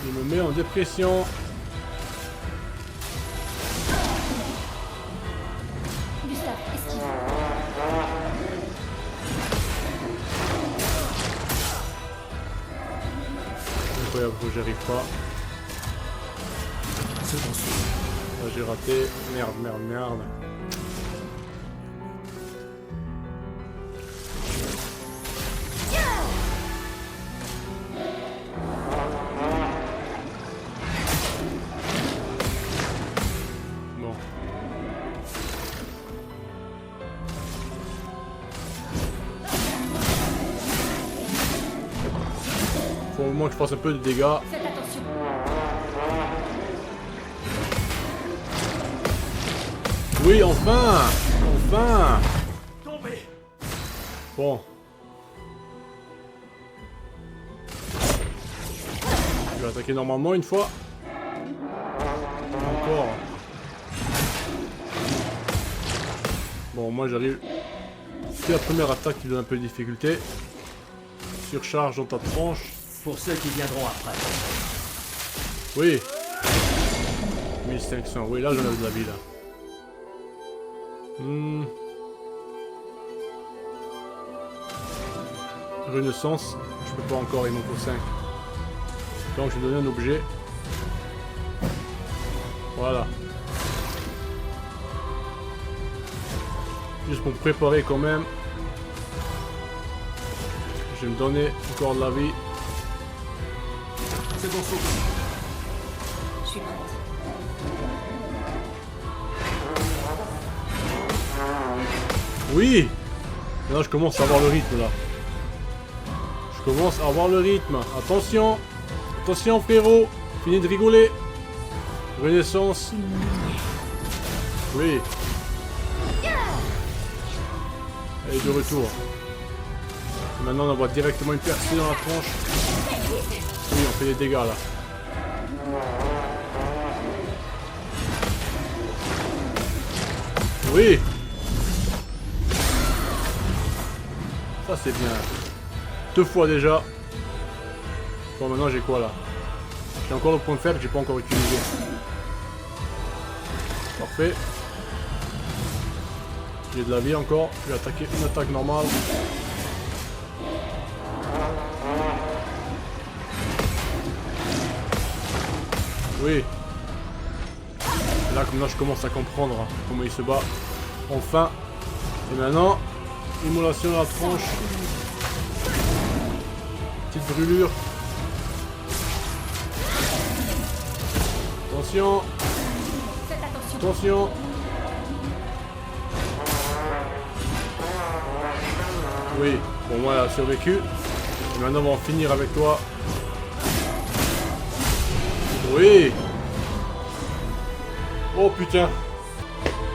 A: Il me met en dépression.
D: Gustave, esquive.
A: Incroyable, j'y arrive pas.
C: C'est bon souffle.
A: Là, j'ai raté. Merde. Bon. Faut au moins que je fasse un peu de dégâts.
D: Faites attention.
A: Oui, enfin.
C: Tombez.
A: Bon. Je vais attaquer normalement une fois. Encore. Bon, moi j'arrive. C'est la première attaque qui donne un peu de difficulté. Surcharge dans ta tronche.
C: Pour ceux qui viendront après.
A: Oui. 1500. Oui, là j'en ai de la vie là. Renaissance. Je peux pas encore, il m'en faut 5. Donc je vais donner un objet. Voilà. Juste pour me préparer quand même. Je vais me donner encore de la vie.
C: C'est bon souffle.
D: Je suis prête.
A: Oui! Maintenant je commence à avoir le rythme là. Je commence à avoir le rythme. Attention! Attention frérot! Fini de rigoler! Renaissance! Oui! Elle est de retour. Et maintenant on envoie directement une percée dans la tronche. Oui, on fait des dégâts là. Oui. Ça c'est bien. 2 fois déjà. Bon maintenant j'ai quoi là? J'ai encore le point faible que j'ai pas encore utilisé. Parfait. J'ai de la vie encore. Je vais attaquer une attaque normale. Oui. Là comme là je commence à comprendre comment il se bat. Enfin. Et maintenant, immolation à la tronche. Petite brûlure. Attention.
D: Faites attention.
A: Attention. Oui. Bon moi elle a survécu. Et maintenant on va en finir avec toi. Oui. Oh putain.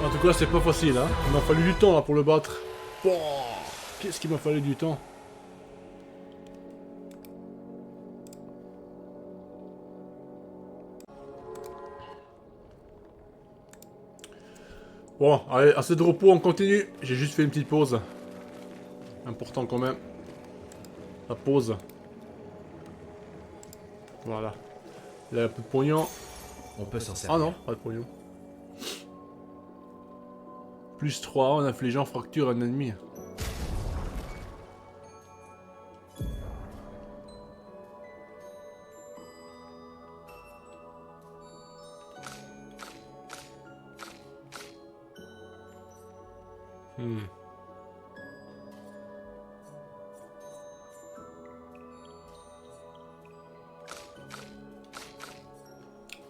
A: En tout cas c'est pas facile hein. Il m'a fallu du temps là pour le battre. Oh, qu'est-ce qu'il m'a fallu du temps. Bon, allez, assez de repos, on continue. J'ai juste fait une petite pause. Important quand même. La pause. Voilà. Là, un peu de pognon.
C: On peut s'en servir.
A: Ah non, pas de pognon. Plus 3 en infligeant fracture à un ennemi.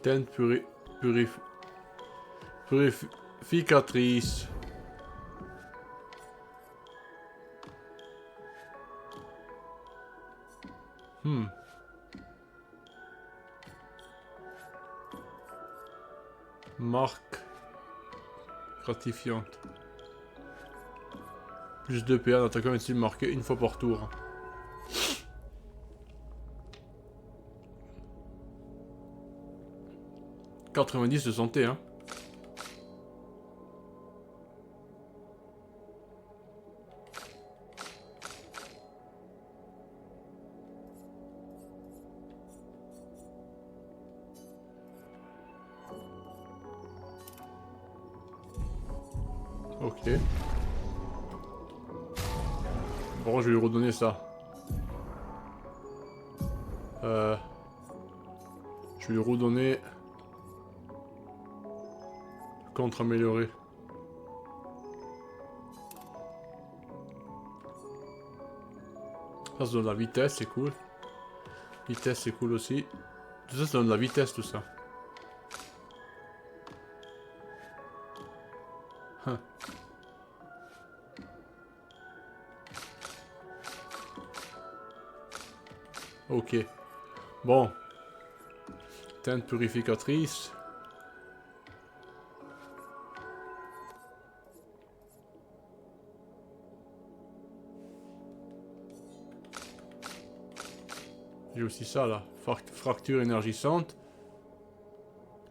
A: Teinte purificatrice. Marque gratifiante. Plus de PA en attaquant une cible marquée une fois par tour. « 90 de santé, hein. Ok. Bon, je vais lui redonner ça. Je vais lui redonner... Contre amélioré. Ça donne de la vitesse, c'est cool. Vitesse, c'est cool aussi. Tout ça, ça donne de la vitesse, tout ça. Huh. Ok. Bon. Teinte purificatrice. J'ai aussi ça là. Fracture énergisante.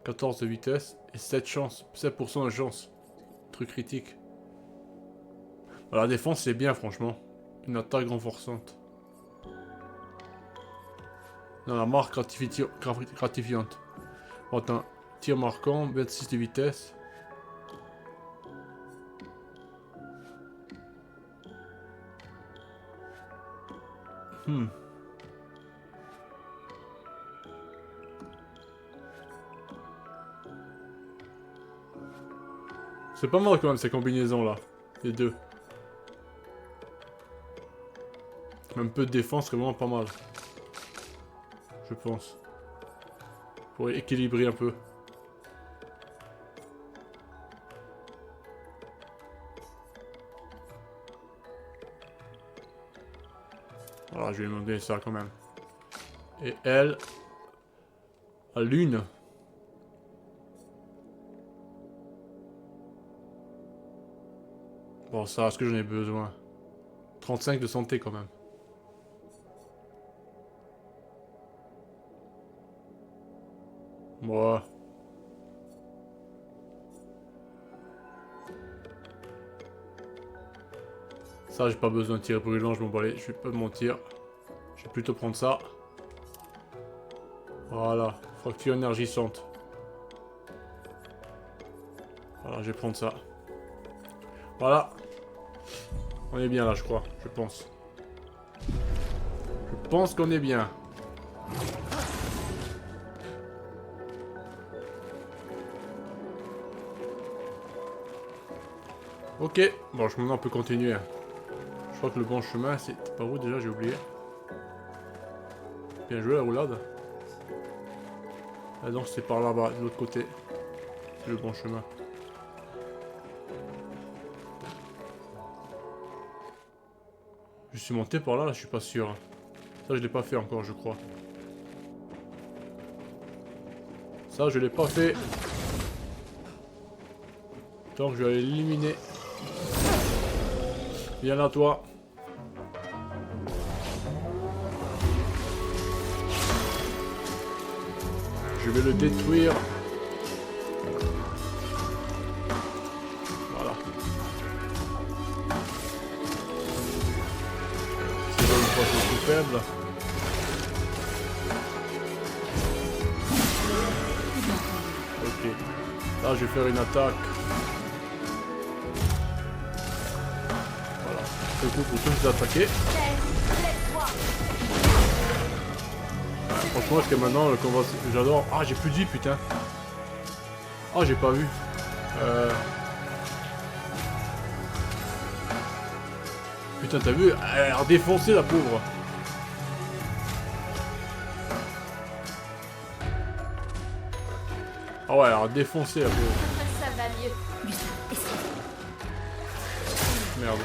A: 14 de vitesse. Et 7 chances. 7% de chance. Truc critique. La défense c'est bien franchement. Une attaque renforçante. Dans la marque gratifiante. Attends. Tir marquant. 26 de vitesse. C'est pas mal quand même ces combinaisons là. Les deux. Un peu de défense serait vraiment pas mal. Je pense. Pour équilibrer un peu. Voilà, je vais lui demander ça quand même. Et elle... à l'une. Bon, ça, est-ce que j'en ai besoin? 35 de santé quand même. Moi. Ça, j'ai pas besoin de tir brûlant, je m'en bats je vais pas mentir. Je vais plutôt prendre ça. Voilà, fracture énergisante. Voilà, je vais prendre ça. Voilà. On est bien là, je crois, je pense. Je pense qu'on est bien. Ok, bon, maintenant on peut continuer. Je crois que le bon chemin, c'est par où déjà, j'ai oublié. Bien joué la roulade. Ah donc c'est par là-bas, de l'autre côté. C'est le bon chemin. Je suis monté par là, là, je suis pas sûr. Ça, je l'ai pas fait encore, je crois. Ça, je l'ai pas fait. Donc, je vais aller l'éliminer. Viens là, toi. Je vais le détruire. Voilà. C'est là une poisson plus faible. Ok. Là, je vais faire une attaque. Voilà. Du coup, pour tous les attaquer. Franchement, jusqu'à maintenant, le combat, j'adore. Ah, j'ai plus de vie, putain. Ah, j'ai pas vu. Putain, t'as vu? Elle a défoncé, la pauvre. Ah ouais, elle a défoncé, la pauvre.
B: Ça va mieux.
A: Merde.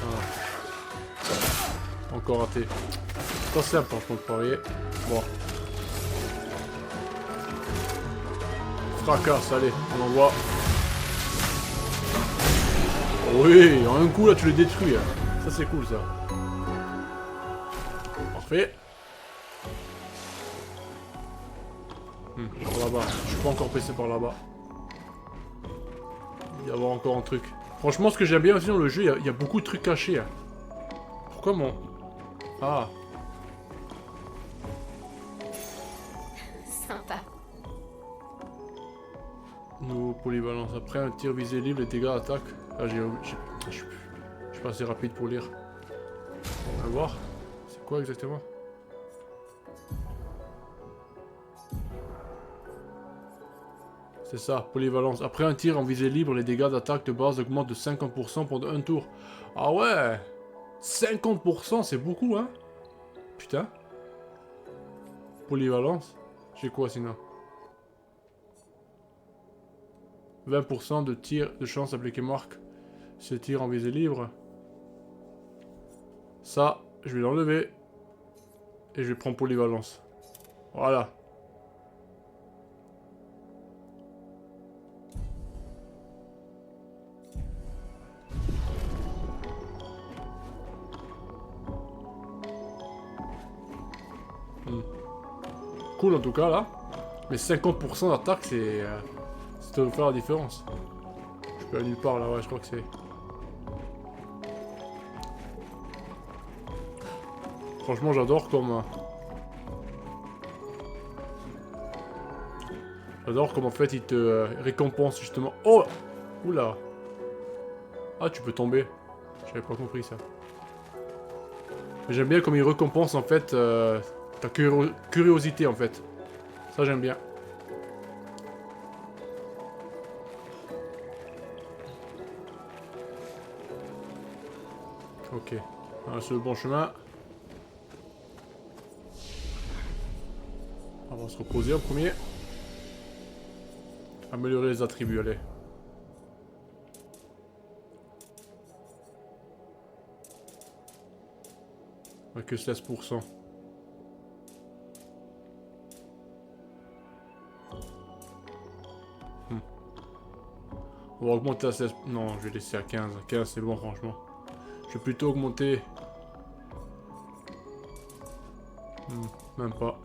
A: Ah. Encore raté. C'est pas simple, franchement, de parier. Bon. Fracasse, allez, on envoie. Oui, en un coup, là, tu les détruis. Ça, c'est cool, ça. Parfait. Par là-bas. Je suis pas encore passé par là-bas. Il va y avoir encore un truc. Franchement, ce que j'aime bien aussi dans le jeu, il y a beaucoup de trucs cachés. Pourquoi mon... Ah.
B: Sympa.
A: Nouveau polyvalence. Après un tir visé libre, les dégâts attaque. Ah, je suis pas assez rapide pour lire. On va voir. C'est quoi exactement? C'est ça, polyvalence. Après un tir en visée libre, les dégâts d'attaque de base augmentent de 50% pendant un tour. Ah ouais! 50%, c'est beaucoup, hein? Putain. Polyvalence. J'ai quoi sinon? 20% de tir de chance appliqué marque. Ce tir en visée libre. Ça, je vais l'enlever. Et je vais prendre polyvalence. Voilà. Cool en tout cas là. Mais 50% d'attaque, c'est... ça doit faire la différence. Je peux aller nulle part là, ouais, je crois que c'est... Franchement, j'adore comme... J'adore comme en fait il te récompense justement... Oh! Oula! Ah, tu peux tomber. J'avais pas compris ça. J'aime bien comme il récompense en fait ta curiosité en fait. Ça j'aime bien. Ok. Ah, c'est le bon chemin. On va se reposer en premier. Améliorer les attributs, allez. Que 16%. On va augmenter à 16. Non, je vais laisser à 15. 15 c'est bon franchement. Je vais plutôt augmenter. Même pas.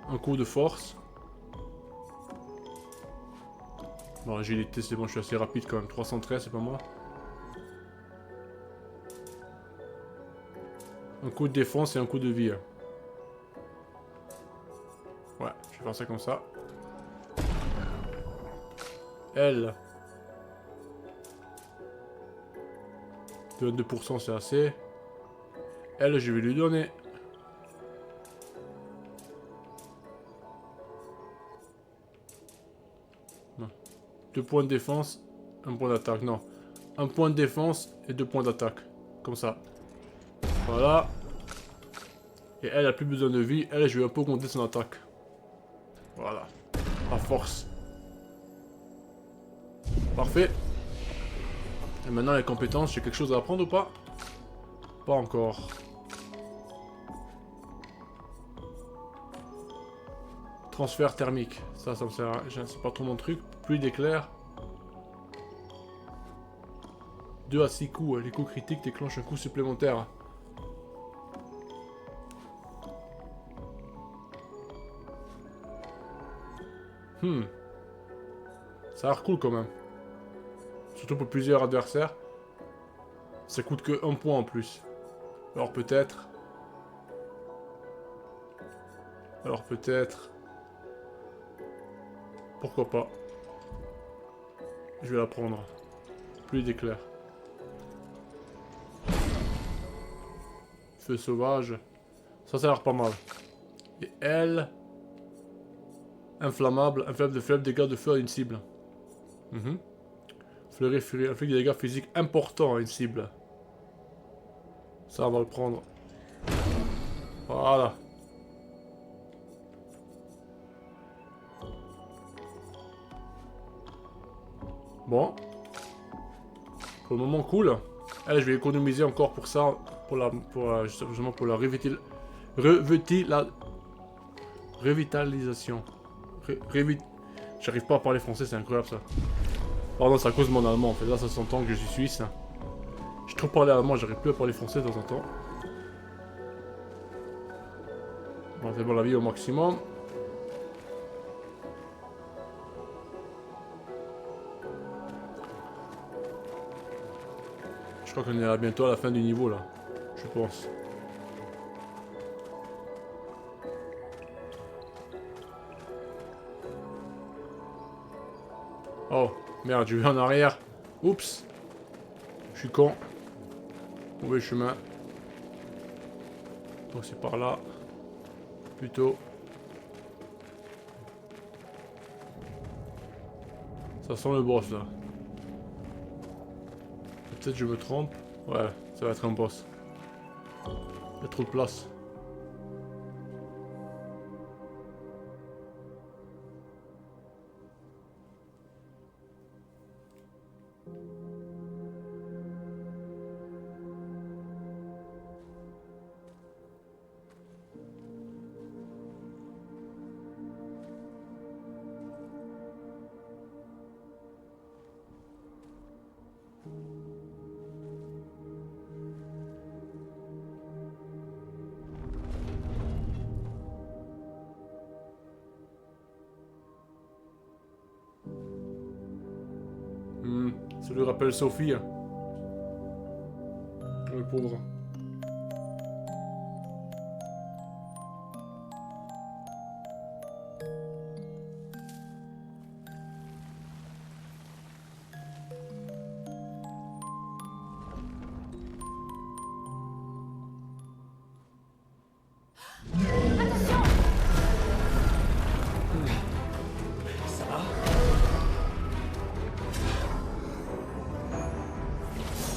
A: Un coup de force. Bon, agilité c'est bon, je suis assez rapide quand même. 313 c'est pas moi. Un coup de défense et un coup de vie. Ouais, je vais faire ça comme ça. Elle. 22% c'est assez. Elle, je vais lui donner. Non. 2 points de défense, 1 point d'attaque. Non. 1 point de défense et 2 points d'attaque. Comme ça. Voilà. Et elle a plus besoin de vie. Elle, je vais un peu augmenter son attaque. Voilà. À force. Parfait. Et maintenant les compétences, j'ai quelque chose à apprendre ou pas? Pas encore. Transfert thermique. Ça me sert à... C'est pas trop mon truc. Pluie d'éclairs. 2 à 6 coups. Les coups critiques déclenchent un coup supplémentaire. Ça a l'air cool quand même. Surtout pour plusieurs adversaires. Ça coûte que 1 point en plus. Alors peut-être... Pourquoi pas. Je vais la prendre. Pluie d'éclairs. Feu sauvage. Ça a l'air pas mal. Et elle... Inflammable. Inflige de faibles dégâts de feu à une cible. Fleurie furie. Inflige des dégâts physiques importants à une cible. Ça, on va le prendre. Voilà. Bon. Pour le moment, cool. Allez, je vais économiser encore pour ça. Justement pour la revitalisation. J'arrive pas à parler français, c'est incroyable ça. Pardon, c'est à cause de mon allemand en fait. Là, ça s'entend que je suis suisse. J'ai trop parlé allemand, j'arrive plus à parler français de temps en temps. Bon, c'est bon, la vie au maximum. Je crois qu'on est bientôt à la fin du niveau là. Je pense. Oh, merde, je vais en arrière. Oups. Je suis con. Mauvais chemin. Donc c'est par là. Plutôt. Ça sent le boss là. Peut-être je me trompe. Ouais, ça va être un boss. Il y a trop de place. Ça lui rappelle Sophie. Le pauvre.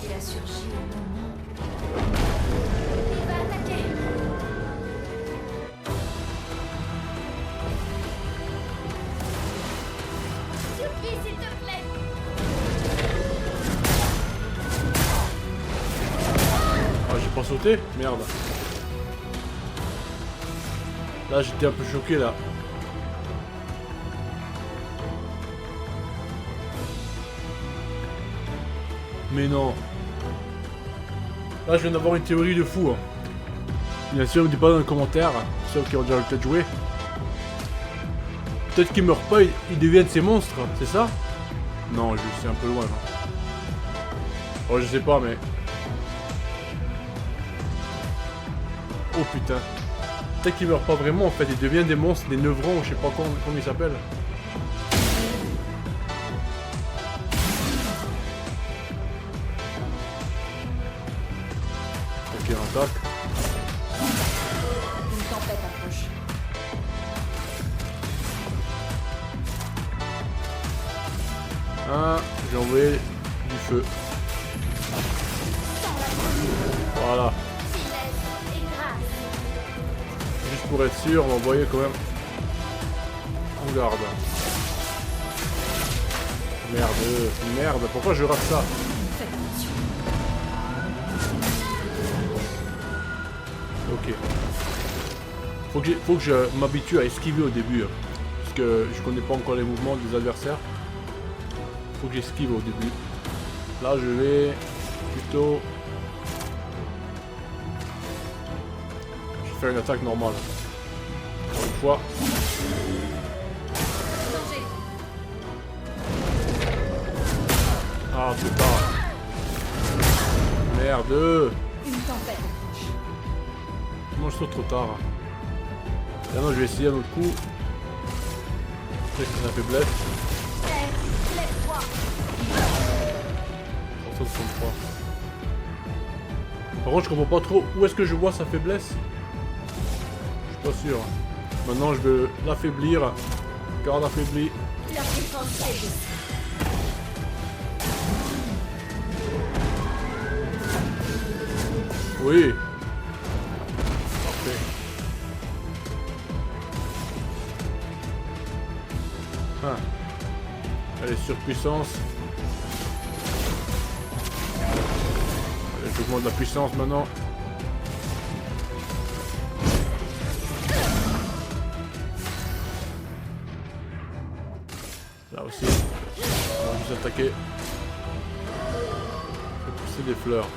B: Il a surgi au moment.
D: Il va attaquer.
B: Yuki, s'il te plaît.
A: Ah, j'ai pas sauté? Merde. Là, j'étais un peu choqué là. Mais non. Là, je viens d'avoir une théorie de fou. Hein. Bien sûr, ne dis pas dans les commentaires, ceux qui ont déjà peut-être joué. Peut-être qu'ils meurent pas, ils deviennent ces monstres, c'est ça? Non, je suis un peu loin. Non. Oh, je sais pas, mais... Oh putain. Peut-être qu'ils meurent pas vraiment, en fait, ils deviennent des monstres, des neuvrons, je sais pas comment ils s'appellent. Ok, on attaque.
D: Une tempête approche.
A: Ah, j'ai envoyé du feu. Voilà.
B: Finesse et grâce.
A: Juste pour être sûr, on va envoyer quand même en garde. Merde, merde, pourquoi je rate ça?
D: Faites attention.
A: Ok. Faut que je m'habitue à esquiver au début. Hein, parce que je connais pas encore les mouvements des adversaires. Faut que j'esquive au début. Là je vais plutôt... Je vais faire une attaque normale. Encore une fois.
D: Danger.
A: Ah putain. Merde.
D: Une tempête approche.
A: Comment je saute trop tard? Ah non, je vais essayer un autre coup. Peut-être que ça faiblesse.
D: Lève-toi.
A: 363. Par contre, je comprends pas trop où est-ce que je vois sa faiblesse. Je suis pas sûr. Maintenant, je vais l'affaiblir. Garde affaibli.
D: Leur défense faible.
A: Oui. Parfait. Ah. Allez, surpuissance. Allez, j'augmente la puissance maintenant. Là aussi. On va juste attaquer. Je vais pousser des fleurs.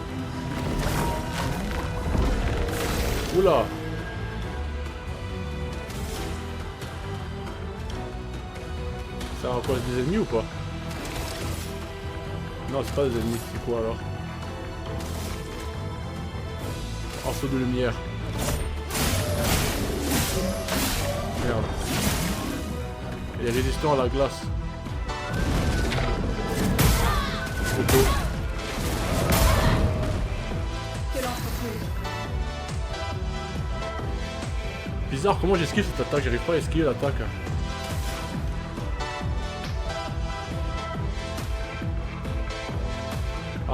A: Oula! Ça va quoi, des ennemis ou pas? Non, c'est pas des ennemis, c'est quoi alors? Arceau de lumière. Merde. Il est résistant à la glace. Photo.
D: Que l'entreprise.
A: Bizarre, comment j'esquive cette attaque? J'arrive pas à esquiver l'attaque.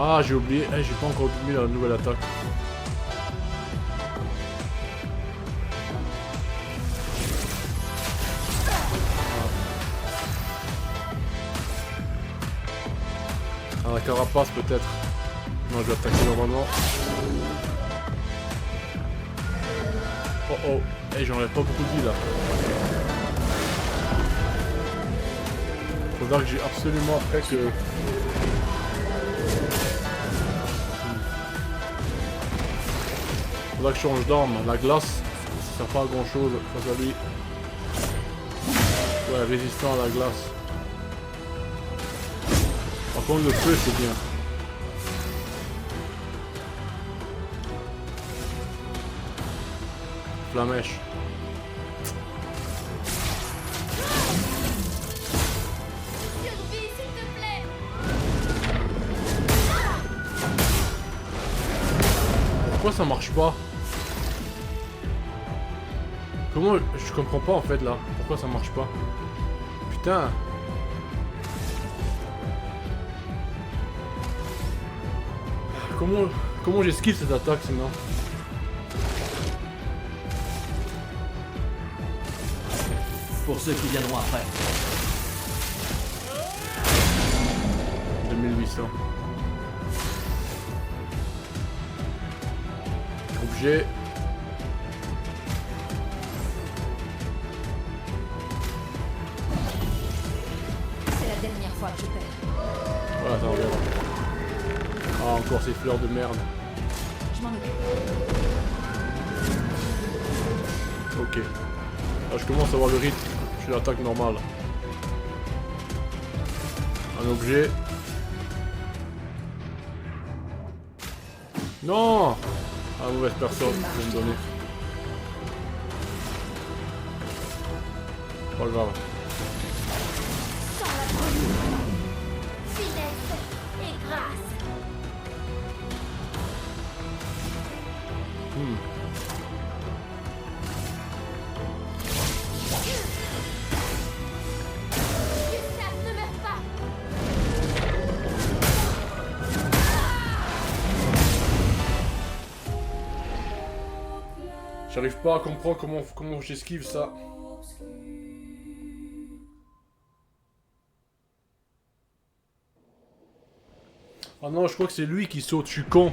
A: Ah, j'ai oublié. Eh, j'ai pas encore mis la nouvelle attaque. Ah, la carapace peut-être. Non, je vais attaquer normalement. Oh oh. Eh, j'enlève pas beaucoup de vie là. Faudra que j'ai absolument après que... Faudra que je change d'arme. La glace, ça sert pas à grand chose face à lui. Ouais, résistant à la glace. Par contre, le feu, c'est bien. Flamèche.
B: Survie, s'il te plaît.
A: Pourquoi ça marche pas? Comment... Je comprends pas en fait là. Pourquoi ça marche pas? Putain. Comment j'esquive cette attaque sinon?
C: Pour ceux qui viendront après.
A: 2800. Objet.
D: C'est la dernière fois que je perds.
A: Voilà, attends, on verra. Ah, encore ces fleurs de merde.
D: Je m'en occupe.
A: Ok. Là, je commence à avoir le rythme. Je suis l'attaque normale. Un objet. Non! Ah, mauvaise personne, je vais me donner. Pas grave.
B: Sans la brume. Finesse et grâce. Gustave, ne meurs pas.
A: J'arrive pas à comprendre comment j'esquive ça. Ah non, je crois que c'est lui qui saute, je suis con.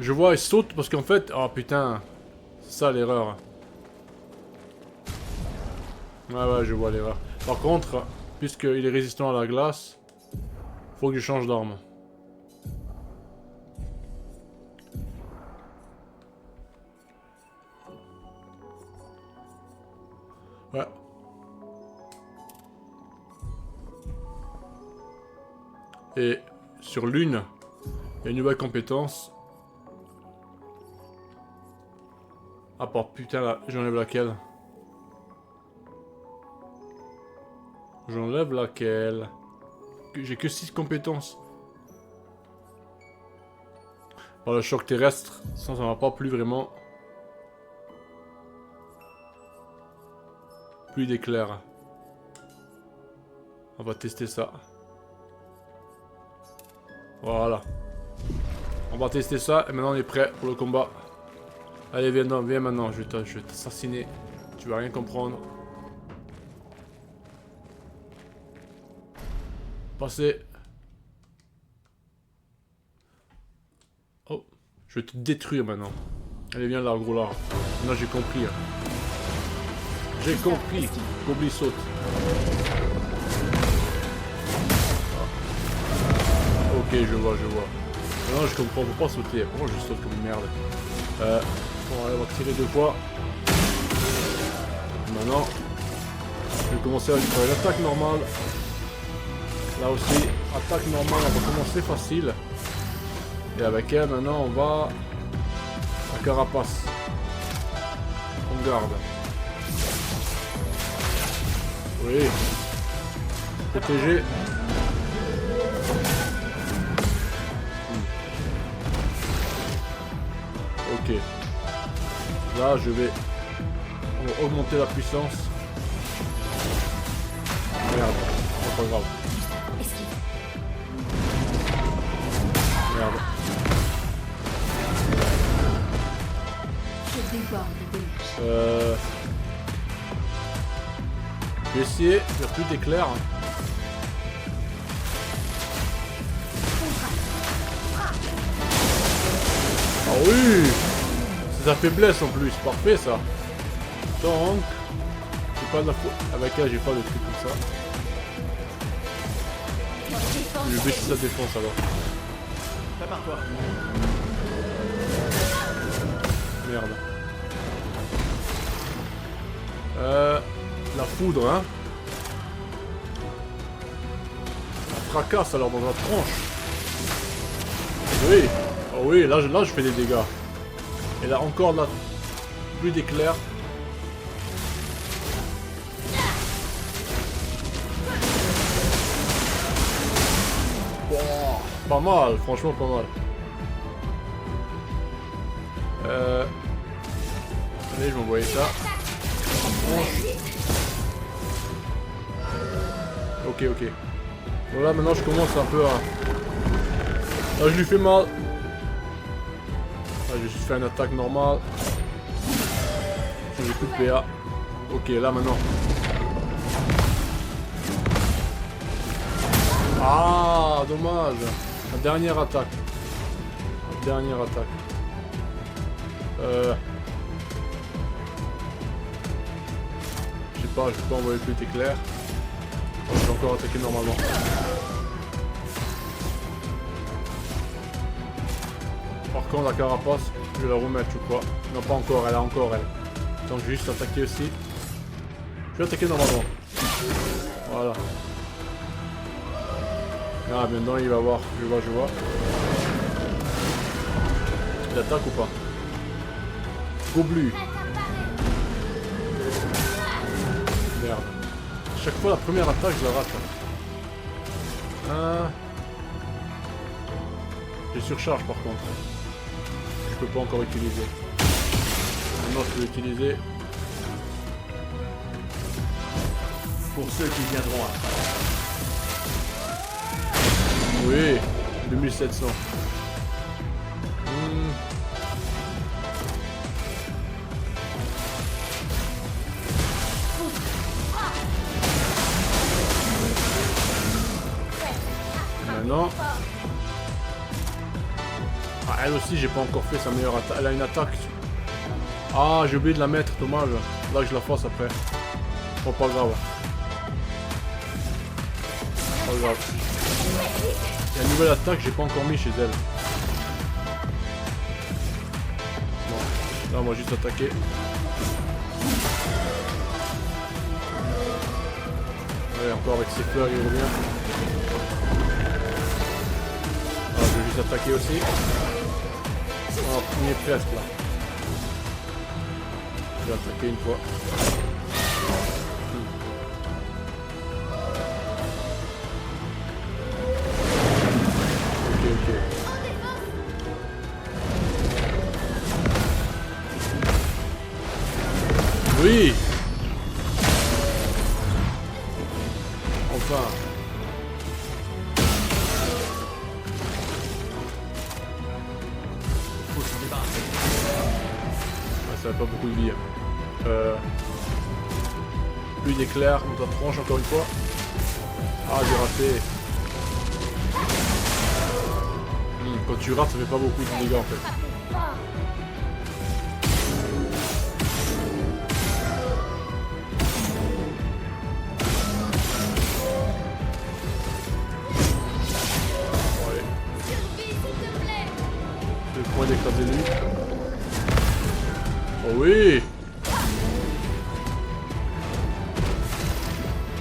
A: Je vois, il saute parce qu'en fait... Oh putain, c'est ça l'erreur. Ouais, je vois l'erreur. Par contre, puisqu'il est résistant à la glace, faut que je change d'arme. Ouais. Et sur l'une, il y a une nouvelle compétence. Ah bah putain, là, j'enlève laquelle? J'enlève laquelle? J'ai que 6 compétences. Par le choc terrestre, ça m'a pas plu vraiment. Plus d'éclairs. On va tester ça. Voilà. On va tester ça et maintenant on est prêt pour le combat. Allez, viens maintenant, je vais t'assassiner. Tu vas rien comprendre. Passez. Oh, je vais te détruire maintenant. Allez, viens là, gros là. Maintenant j'ai compris. J'ai compris. Gobli saute. Ok, je vois. Non, je comprends, faut pas sauter. Pourquoi je saute comme une merde? Bon, allez, on va tirer 2 fois. Maintenant, je vais commencer avec l'attaque normale. Là aussi, attaque normale, on va commencer facile. Et avec elle, maintenant, on va... La carapace. On garde. Oui. Protéger. Ok. Là, on va augmenter la puissance. Merde, c'est pas grave.
B: Esquive.
A: Merde.
D: Je déborde d'énergie.
A: Je vais essayer, il n'y a plus d'éclairs. Ah oui! C'est sa faiblesse en plus, parfait ça. Donc, j'ai pas de la faute. Avec elle, j'ai pas de truc comme ça. Je vais baisser sa défense alors.
C: Prépare-toi.
A: Merde. La foudre, hein. La fracasse alors dans la tronche. Oui. Oh oui, là je fais des dégâts. Et là encore là, plus d'éclairs. Bon, pas mal, franchement pas mal. Allez, je vais envoyer ça. Ok. Voilà, maintenant je commence un peu à... Là, je lui fais mal. Là, j'ai juste fait une attaque normale. J'ai plus de PA. Ok, là maintenant. Ah, dommage. La dernière attaque. Je sais pas, je peux pas envoyer plus d'éclairs. Je vais encore attaquer normalement. Par contre, la carapace, je vais la remettre, je crois. Non, pas encore, elle a encore, elle. Donc, je vais juste attaquer aussi. Je vais attaquer normalement. Voilà. Ah, maintenant, il va voir. Je vois. Il attaque ou pas? Goblu. Merde. Chaque fois, la première attaque, je la rate. J'ai surcharge par contre. Je peux pas encore utiliser. Maintenant, je peux l'utiliser.
C: Pour ceux qui viendront après.
A: Oui, 2700. Maintenant. Ah, elle aussi, j'ai pas encore fait sa meilleure attaque. Elle a une attaque. Ah, j'ai oublié de la mettre, dommage. Là, que je la fasse après. Bon, pas grave. Pas grave. Il y a une nouvelle attaque que j'ai pas encore mis chez elle. Bon, là, on va juste attaquer. Ouais, encore avec ses fleurs, il revient. Ah, je vais juste attaquer aussi. Ah, on y est presque là. Je vais attaquer une fois. Ok. Oui. Enfin.
C: Faut se débarrasser.
A: Ah, ça n'a pas beaucoup de vie. Plus d'éclairs dans ta tronche encore une fois. Ah, j'ai raté. Quand tu rates, ça fait pas beaucoup de dégâts en fait. Ouais. C'est le point d'écraser lui. Oh oui!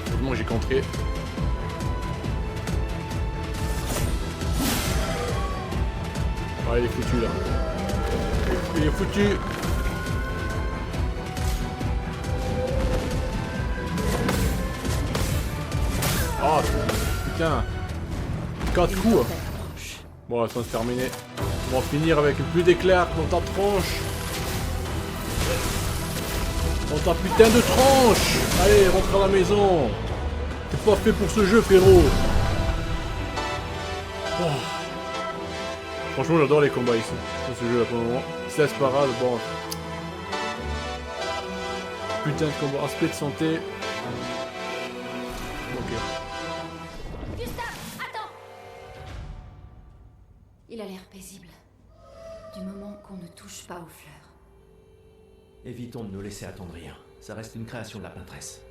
A: Heureusement que j'ai contré. Ah, il est foutu là. Il est foutu. Ah, putain. 4 coups. Bon, ça va se terminer. On va finir avec plus d'éclairs dans ta tronche. Dans ta putain de tronche. Allez, rentre à la maison. T'es pas fait pour ce jeu, frérot. Oh. Franchement, j'adore les combats ici, dans ce jeu-là pour le moment. 16 parades, bon. Putain de combat, aspect de santé. Ok.
B: Gustave, attends! Il a l'air paisible. Du moment qu'on ne touche pas aux fleurs.
C: Évitons de nous laisser attendrir. Ça reste une création de la peintresse.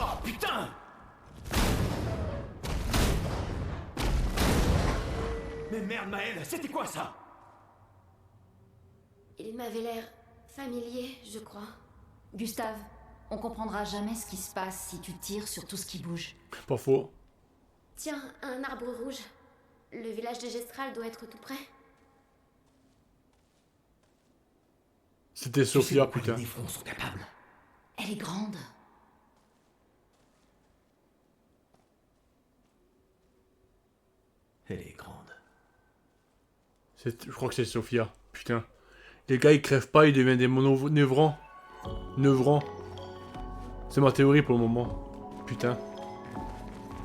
C: Oh putain! Mais merde, Maëlle, c'était quoi ça?
B: Il m'avait l'air familier, je crois.
D: Gustave, on comprendra jamais ce qui se passe si tu tires sur tout ce qui bouge.
A: Pas faux.
B: Tiens, un arbre rouge. Le village de Gestral doit être tout près.
A: C'était Sophia,
C: Tu sais de quoi
A: putain.
C: les Névrons sont capables.
D: Elle est grande.
C: Elle est grande.
A: Je crois que c'est Sophia, putain. Les gars, ils crèvent pas, ils deviennent des névrants. Neuvrants. C'est ma théorie pour le moment. Putain.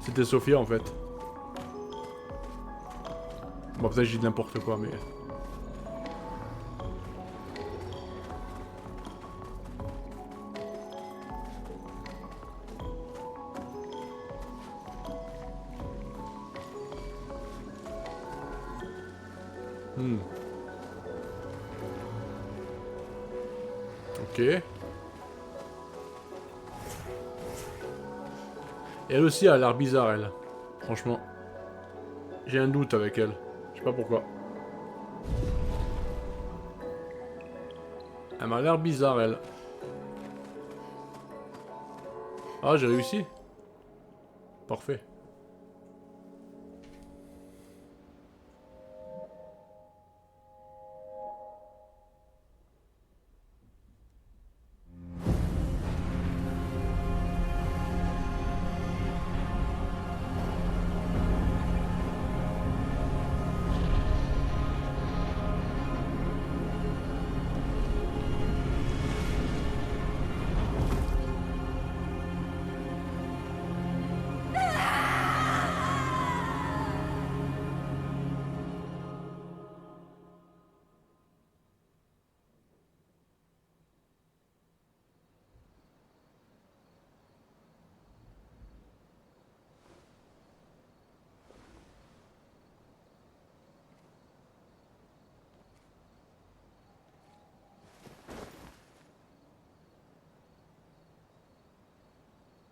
A: C'était Sophia en fait. Bon, peut-être j'ai dit n'importe quoi, mais... Hmm. Ok. Elle aussi a l'air bizarre, elle. Franchement. J'ai un doute avec elle. Je sais pas pourquoi. Elle m'a l'air bizarre, elle. Ah, j'ai réussi. Parfait.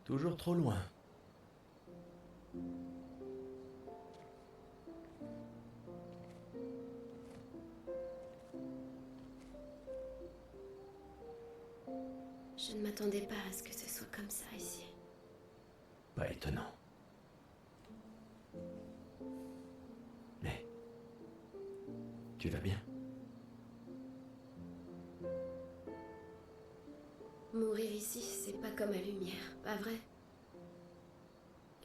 C: Toujours trop loin.
B: Je ne m'attendais pas à ce que ce soit comme ça ici.
C: Pas étonnant. Mais... tu vas bien?
B: Mourir ici, c'est pas comme à Lumière, pas vrai?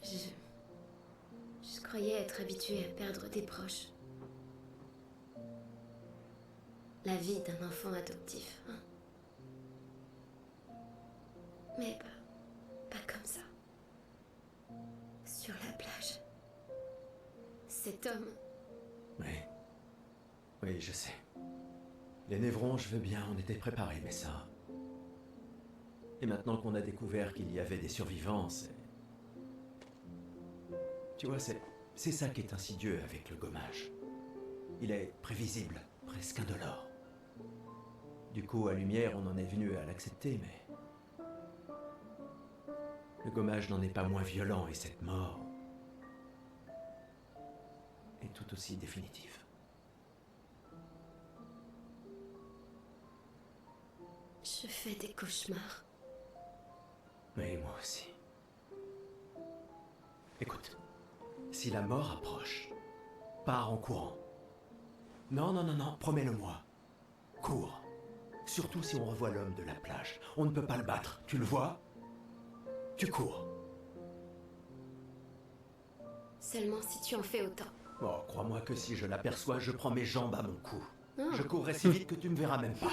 B: Je croyais être habituée à perdre des proches. La vie d'un enfant adoptif, hein. Mais pas comme ça. Sur la plage. Cet homme,
C: Oui. Oui, je sais. Les névrons, je veux bien, on était préparés, mais ça... Et maintenant qu'on a découvert qu'il y avait des survivants, c'est... Tu vois, c'est ça qui est insidieux avec le gommage. Il est prévisible, presque indolore. Du coup, à Lumière, on en est venu à l'accepter, mais... le gommage n'en est pas moins violent, et cette mort... est tout aussi définitive.
B: je fais des cauchemars.
C: Oui, moi aussi. Écoute, si la mort approche, pars en courant. Non, non, non, non, promets-le-moi. Cours. Surtout si on revoit l'homme de la plage. On ne peut pas le battre, tu le vois? Tu cours.
B: Seulement si tu en fais autant.
C: Oh, crois-moi que si je l'aperçois, je prends mes jambes à mon cou.
B: Oh.
C: Je courrai si vite que tu me verras même pas.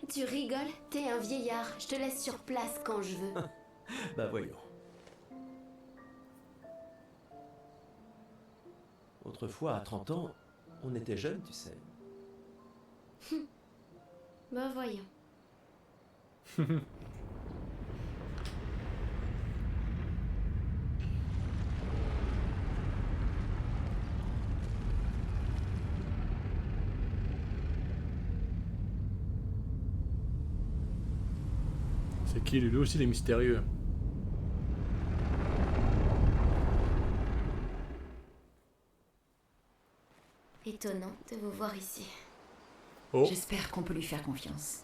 B: Tu rigoles? T'es un vieillard. Je te laisse sur place quand je veux.
C: Bah voyons. Autrefois, à 30 ans, on était jeunes, tu sais.
B: Bah voyons.
A: C'est qui lui aussi, il est mystérieux.
B: Étonnant de vous voir ici.
A: Oh,
D: J'espère qu'on peut lui faire confiance.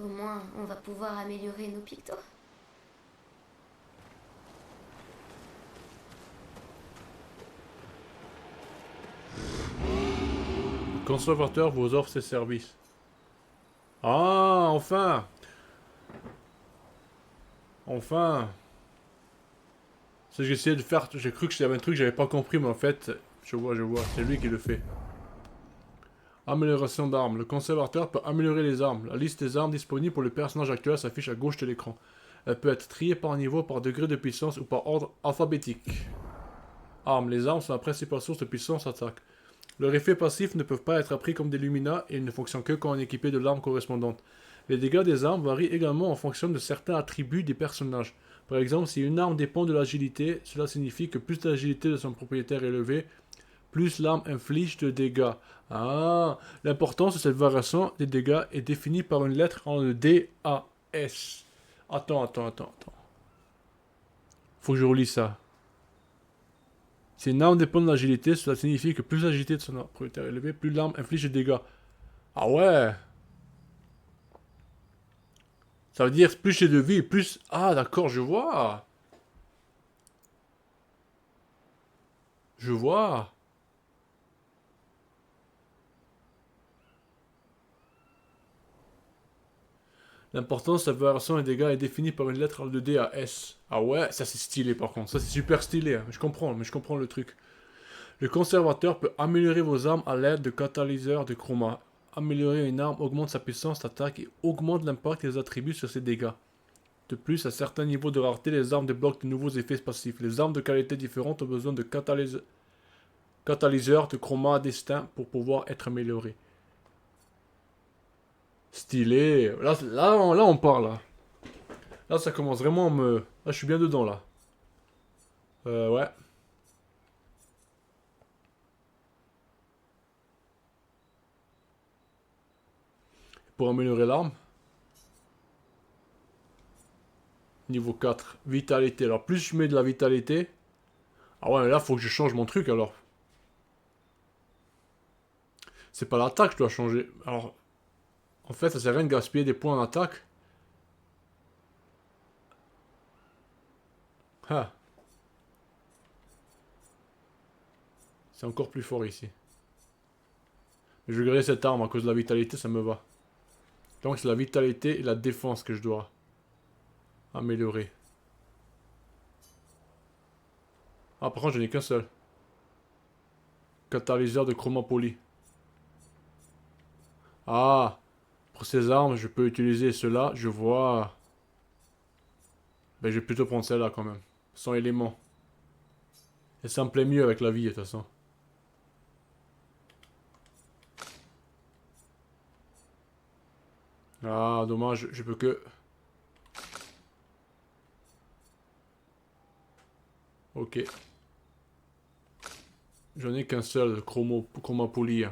B: Au moins, on va pouvoir améliorer nos pictos.
A: le conservateur vous offre ses services. Ah, enfin! Enfin! C'est ce que j'essayais de faire, j'ai cru que c'était un truc que j'avais pas compris, mais en fait, je vois, c'est lui qui le fait. Amélioration d'armes. Le conservateur peut améliorer les armes. La liste des armes disponibles pour le personnage actuel s'affiche à gauche de l'écran. Elle peut être triée par niveau, par degré de puissance ou par ordre alphabétique. Armes. Les armes sont la principale source de puissance attaque. Leurs effets passifs ne peuvent pas être appris comme des lumina et ils ne fonctionnent que quand on est équipé de l'arme correspondante. Les dégâts des armes varient également en fonction de certains attributs des personnages. Par exemple, si une arme dépend de l'agilité, cela signifie que plus l'agilité de son propriétaire est élevée, plus l'arme inflige de dégâts. Ah, l'importance de cette variation des dégâts est définie par une lettre en le D, A, S. Attends. Faut que je relis ça. Si une arme dépend de l'agilité, cela signifie que plus l'agilité de son arme est élevée, plus l'arme inflige de dégâts. Ah ouais! Ça veut dire plus j'ai de vie, plus... Ah d'accord, je vois! Je vois! L'importance de la variation des dégâts est définie par une lettre de D à S. Ah ouais, ça c'est stylé par contre. Ça c'est super stylé. Hein. Je comprends le truc. Le conservateur peut améliorer vos armes à l'aide de catalyseurs de chroma. Améliorer une arme augmente sa puissance d'attaque et augmente l'impact des attributs sur ses dégâts. De plus, à certains niveaux de rareté, les armes débloquent de nouveaux effets passifs. Les armes de qualité différente ont besoin de catalyseurs de chroma distincts pour pouvoir être améliorées. Stylé. Là, on parle. Là. Là, ça commence vraiment à me... Là, je suis bien dedans, là. Ouais. Pour améliorer l'arme. Niveau 4. Vitalité. Alors, plus je mets de la vitalité... Ah ouais, mais là, faut que je change mon truc, alors. C'est pas l'attaque que je dois changer. Alors... En fait, ça sert à rien de gaspiller des points en attaque. Ah. C'est encore plus fort ici. Mais je vais garder cette arme à cause de la vitalité, ça me va. Donc c'est la vitalité et la défense que je dois améliorer. Ah, par contre, j'en ai qu'un seul. Catalyseur de chromapoli. Ah. Pour ces armes, je peux utiliser cela. Je vois. Ben, je vais plutôt prendre celle-là quand même. Sans éléments. Et ça me plaît mieux avec la vie, de toute façon. Ah, dommage, je peux que... Ok. J'en ai qu'un seul, chromapoli.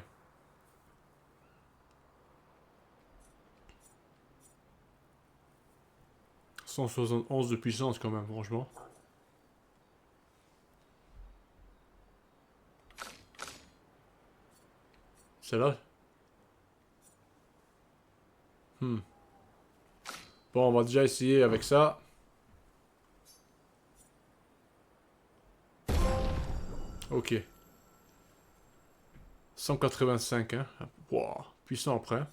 A: 171 de puissance quand même, franchement. Celle-là. Bon, on va déjà essayer avec ça. Ok. 185, hein. Wow, puissant après.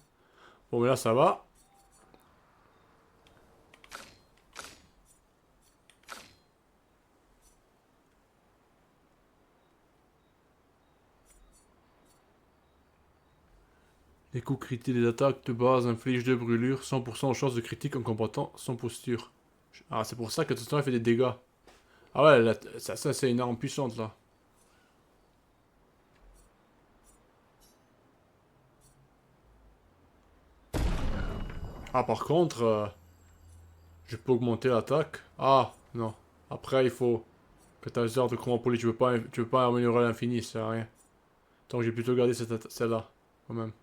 A: Bon, mais là, ça va. Les coups critiques des attaques de base infligent 2 brûlures, 100% de chance de critique en combattant sans posture. Ah, c'est pour ça que tout le temps il fait des dégâts. Ah ouais, là, ça c'est une arme puissante là. Ah, par contre, je peux augmenter l'attaque. Ah, non. Après, il faut catalyseur de chromapoli. Tu veux pas améliorer à l'infini, ça sert à rien. Donc, j'ai plutôt gardé celle-là, quand même.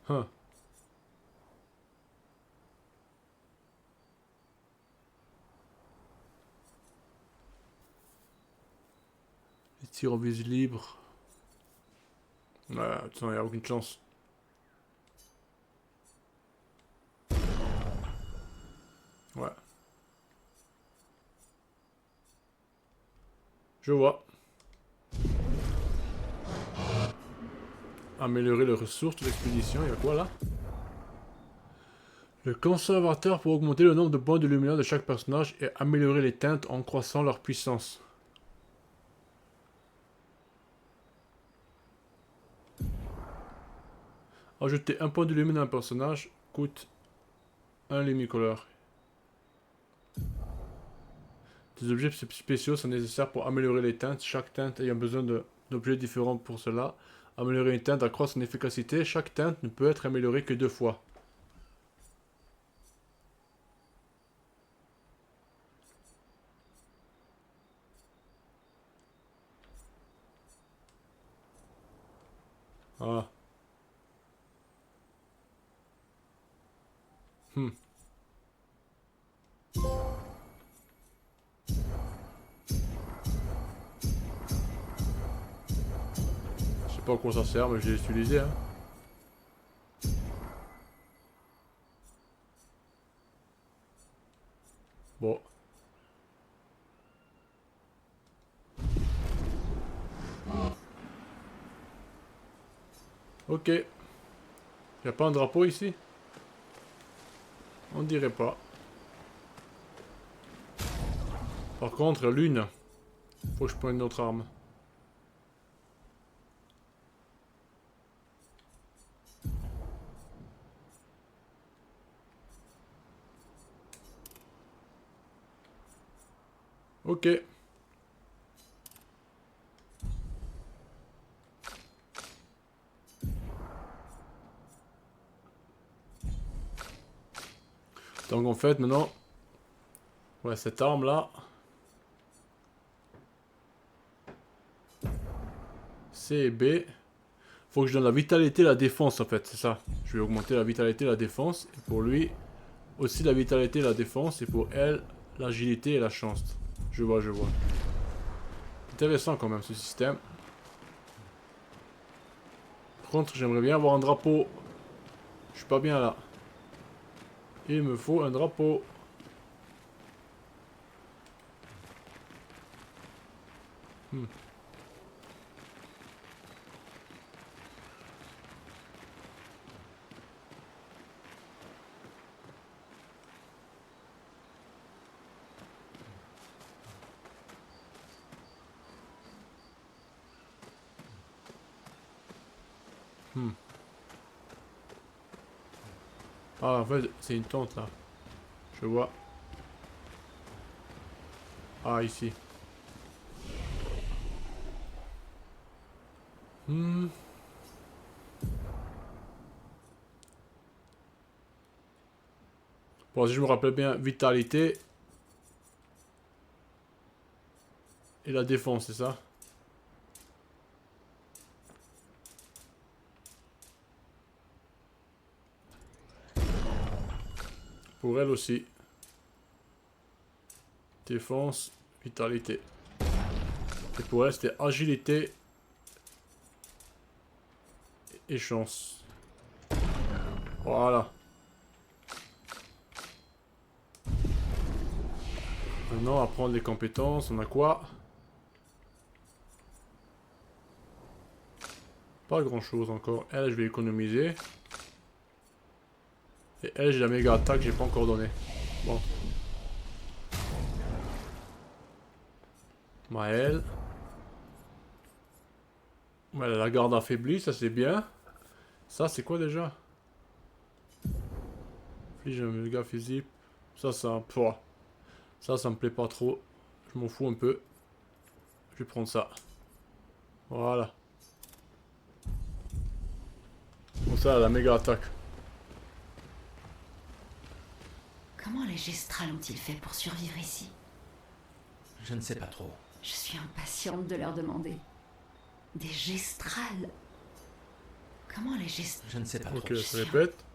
A: Huh. Les tirs en vise libre. Ouais, il n'y a aucune chance. Ouais. Je vois. Améliorer les ressources de l'expédition, il y a quoi là? Le conservateur pour augmenter le nombre de points de lumière de chaque personnage et améliorer les teintes en croissant leur puissance. Ajouter un point de lumière dans un personnage coûte un lumicolor. Des objets spéciaux sont nécessaires pour améliorer les teintes, chaque teinte ayant besoin d'objets différents pour cela. Améliorer une teinte accroît son efficacité, chaque teinte ne peut être améliorée que 2 fois. Ah. Hmm. Je sais pas à quoi ça sert, mais je l'ai utilisé. Hein. Bon. Ok. Y a pas un drapeau ici? On dirait pas. Par contre, lune. Faut que je prenne une autre arme. Ok. Donc en fait maintenant, ouais, cette arme là, C et B, faut que je donne la vitalité et la défense en fait, c'est ça. Je vais augmenter la vitalité et la défense, et pour lui, aussi la vitalité et la défense, et pour elle, l'agilité et la chance. Je vois, je vois. Intéressant quand même ce système. Par contre, j'aimerais bien avoir un drapeau. Je suis pas bien là. Il me faut un drapeau. Hmm. Hmm. Ah, en fait, c'est une tente là. Je vois. Ah, ici. Hmm. Bon, si je me rappelle bien, vitalité et la défense, c'est ça? Pour elle aussi. Défense, vitalité. Et pour elle, c'était agilité et chance. Voilà. Maintenant, à prendre les compétences, on a quoi? Pas grand chose encore. Elle, je vais économiser. Et elle, j'ai la méga attaque, j'ai pas encore donné. Bon. Maël. Voilà, la garde affaiblie, ça c'est bien. Ça, c'est quoi déjà? Flige un méga physique. Ça, ça. Ça me plaît pas trop. Je m'en fous un peu. Je vais prendre ça. Voilà. Bon, ça, la méga attaque.
D: Comment les Gestrals ont-ils fait pour survivre ici?
C: Je ne sais pas trop.
D: Je suis impatiente de leur demander. Des Gestrals? Comment les Gestrals...
C: Je ne sais pas
A: Ok,
C: trop.
A: ça se répète.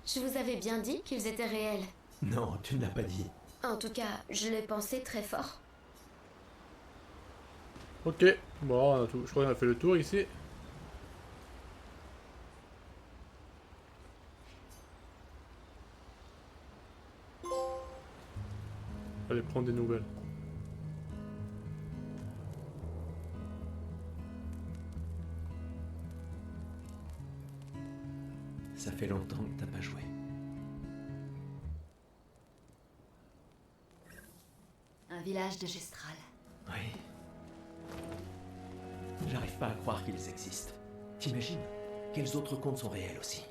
B: Je vous avais bien dit qu'ils étaient réels.
C: Non, tu ne l'as pas dit.
B: En tout cas, je l'ai pensé très fort.
A: Ok. Bon, on a tout. Je crois qu'on a fait le tour ici. Allez prendre des nouvelles.
C: Ça fait longtemps que t'as pas joué.
D: Un village de Gestral.
C: Oui. J'arrive pas à croire qu'ils existent. T'imagines? Quels autres contes sont réels aussi?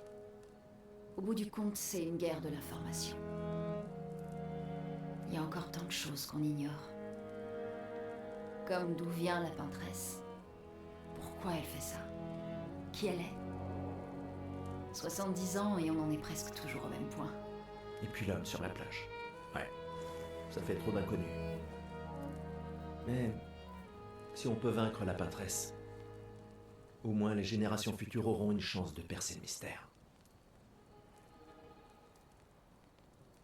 D: Au bout du compte, c'est une guerre de l'information. Il y a encore tant de choses qu'on ignore. Comme d'où vient la peintresse. Pourquoi elle fait ça? Qui elle est? 70 ans et on en est presque toujours au même point.
C: Et puis l'homme sur la plage. Ouais. Ça fait trop d'inconnus. Mais si on peut vaincre la peintresse, Au moins, les générations futures auront une chance de percer le mystère.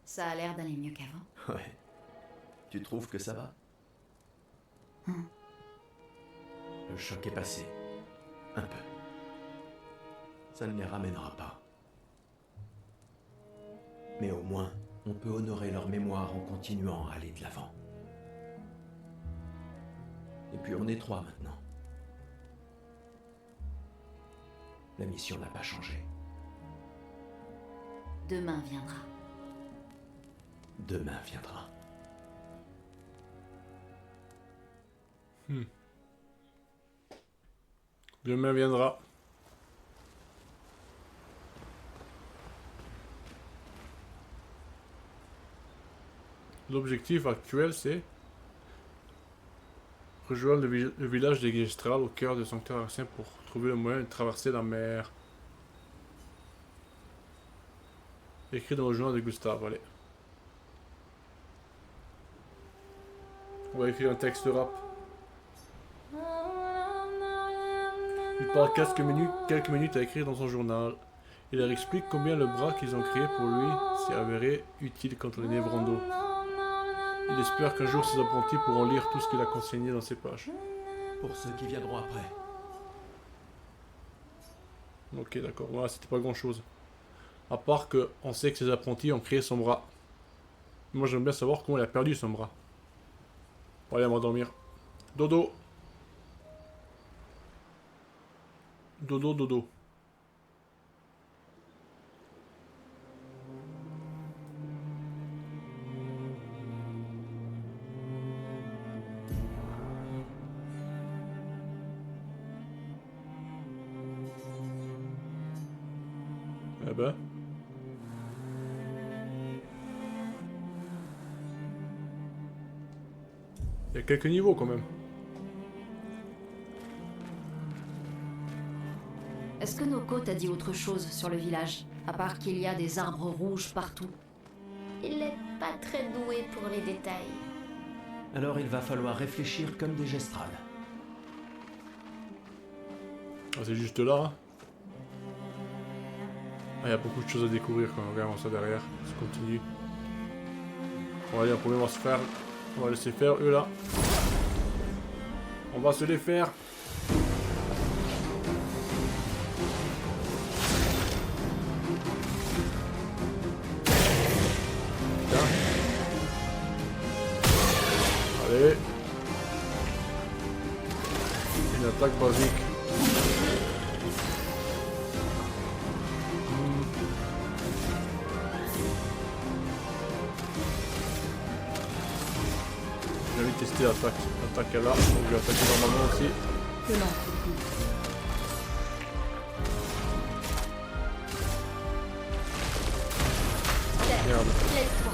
D: Ça a l'air d'aller mieux qu'avant.
C: Ouais. Tu trouves que ça va? Le choc est passé. Un peu. Ça ne les ramènera pas. Mais au moins, on peut honorer leur mémoire en continuant à aller de l'avant. Et puis on est 3 maintenant. La mission n'a pas changé.
D: Demain viendra.
C: Demain viendra.
A: Demain viendra. L'objectif actuel, c'est rejoindre le village des Gestrals au cœur de Sanctuaire Ancien pour trouver le moyen de traverser la mer. Écrit dans le journal de Gustave, allez. On va écrire un texte rap. Il parle quelques minutes à écrire dans son journal. Il leur explique combien le bras qu'ils ont créé pour lui s'est avéré utile contre les Névrando. Il espère qu'un jour ses apprentis pourront lire tout ce qu'il a consigné dans ses pages.
C: Pour ceux qui viendront après.
A: Ok, d'accord. Voilà, c'était pas grand chose. À part que on sait que ses apprentis ont créé son bras. Moi, j'aime bien savoir comment il a perdu son bras. Bon, allez, on va dormir. Dodo. Dodo, dodo. Eh ben. Il y a quelques niveaux quand même.
D: Est-ce que Noko t'a dit autre chose sur le village, à part qu'il y a des arbres rouges partout?
B: Il n'est pas très doué pour les détails.
C: Alors il va falloir réfléchir comme des gestrales.
A: Ah, c'est juste là. Hein. Ah, il y a beaucoup de choses à découvrir quand on regarde ça derrière. Ça continue. Bon, allez, en premier, on va se faire. On va laisser faire eux là. On va se les faire. Tiens. Allez. Une attaque basique. J'ai envie de tester l'attaque. L'attaque là, donc je vais attaquer normalement aussi.
D: Que non.
A: Merde.
B: Laisse-toi.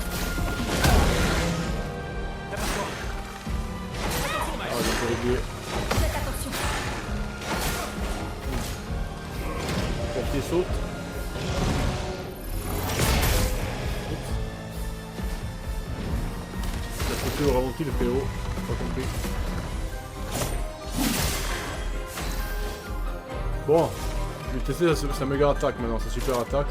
A: Ah, j'ai oublié.
B: Faites attention.
A: Portier saute. Il a sauté au ralenti le PO. Pas compris. Bon, je vais tester sa méga attaque maintenant, sa super attaque.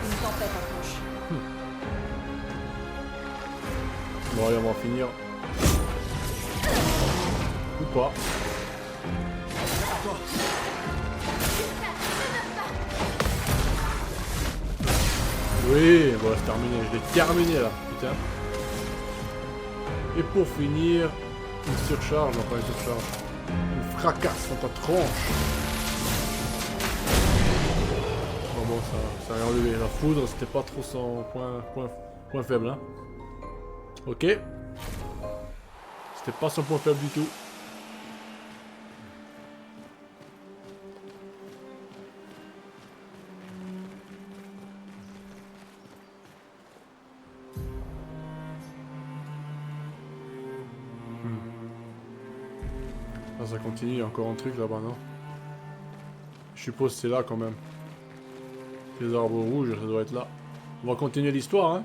D: Une tempête approche.
A: Bon allez, on va en finir. Ou pas. Oui, voilà, c'est terminé. Je l'ai terminé là, putain. Et pour finir, une surcharge, non pas une surcharge. Une fracasse dans ta tronche. Bon, ça a rien enlevé. La foudre, c'était pas trop son point faible, hein. Ok. C'était pas son point faible du tout. Ah, ça continue, il y a encore un truc là-bas, non? Je suppose que c'est là quand même. Les arbres rouges, ça doit être là. On va continuer l'histoire, hein?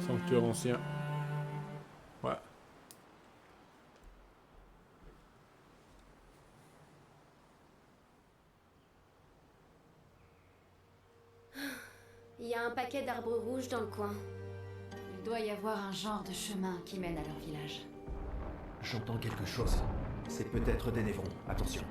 A: Sanctuaire ancien. Ouais.
B: Il y a un paquet d'arbres rouges dans le coin.
D: Il doit y avoir un genre de chemin qui mène à leur village.
C: J'entends quelque chose. C'est peut-être des névrons. Attention.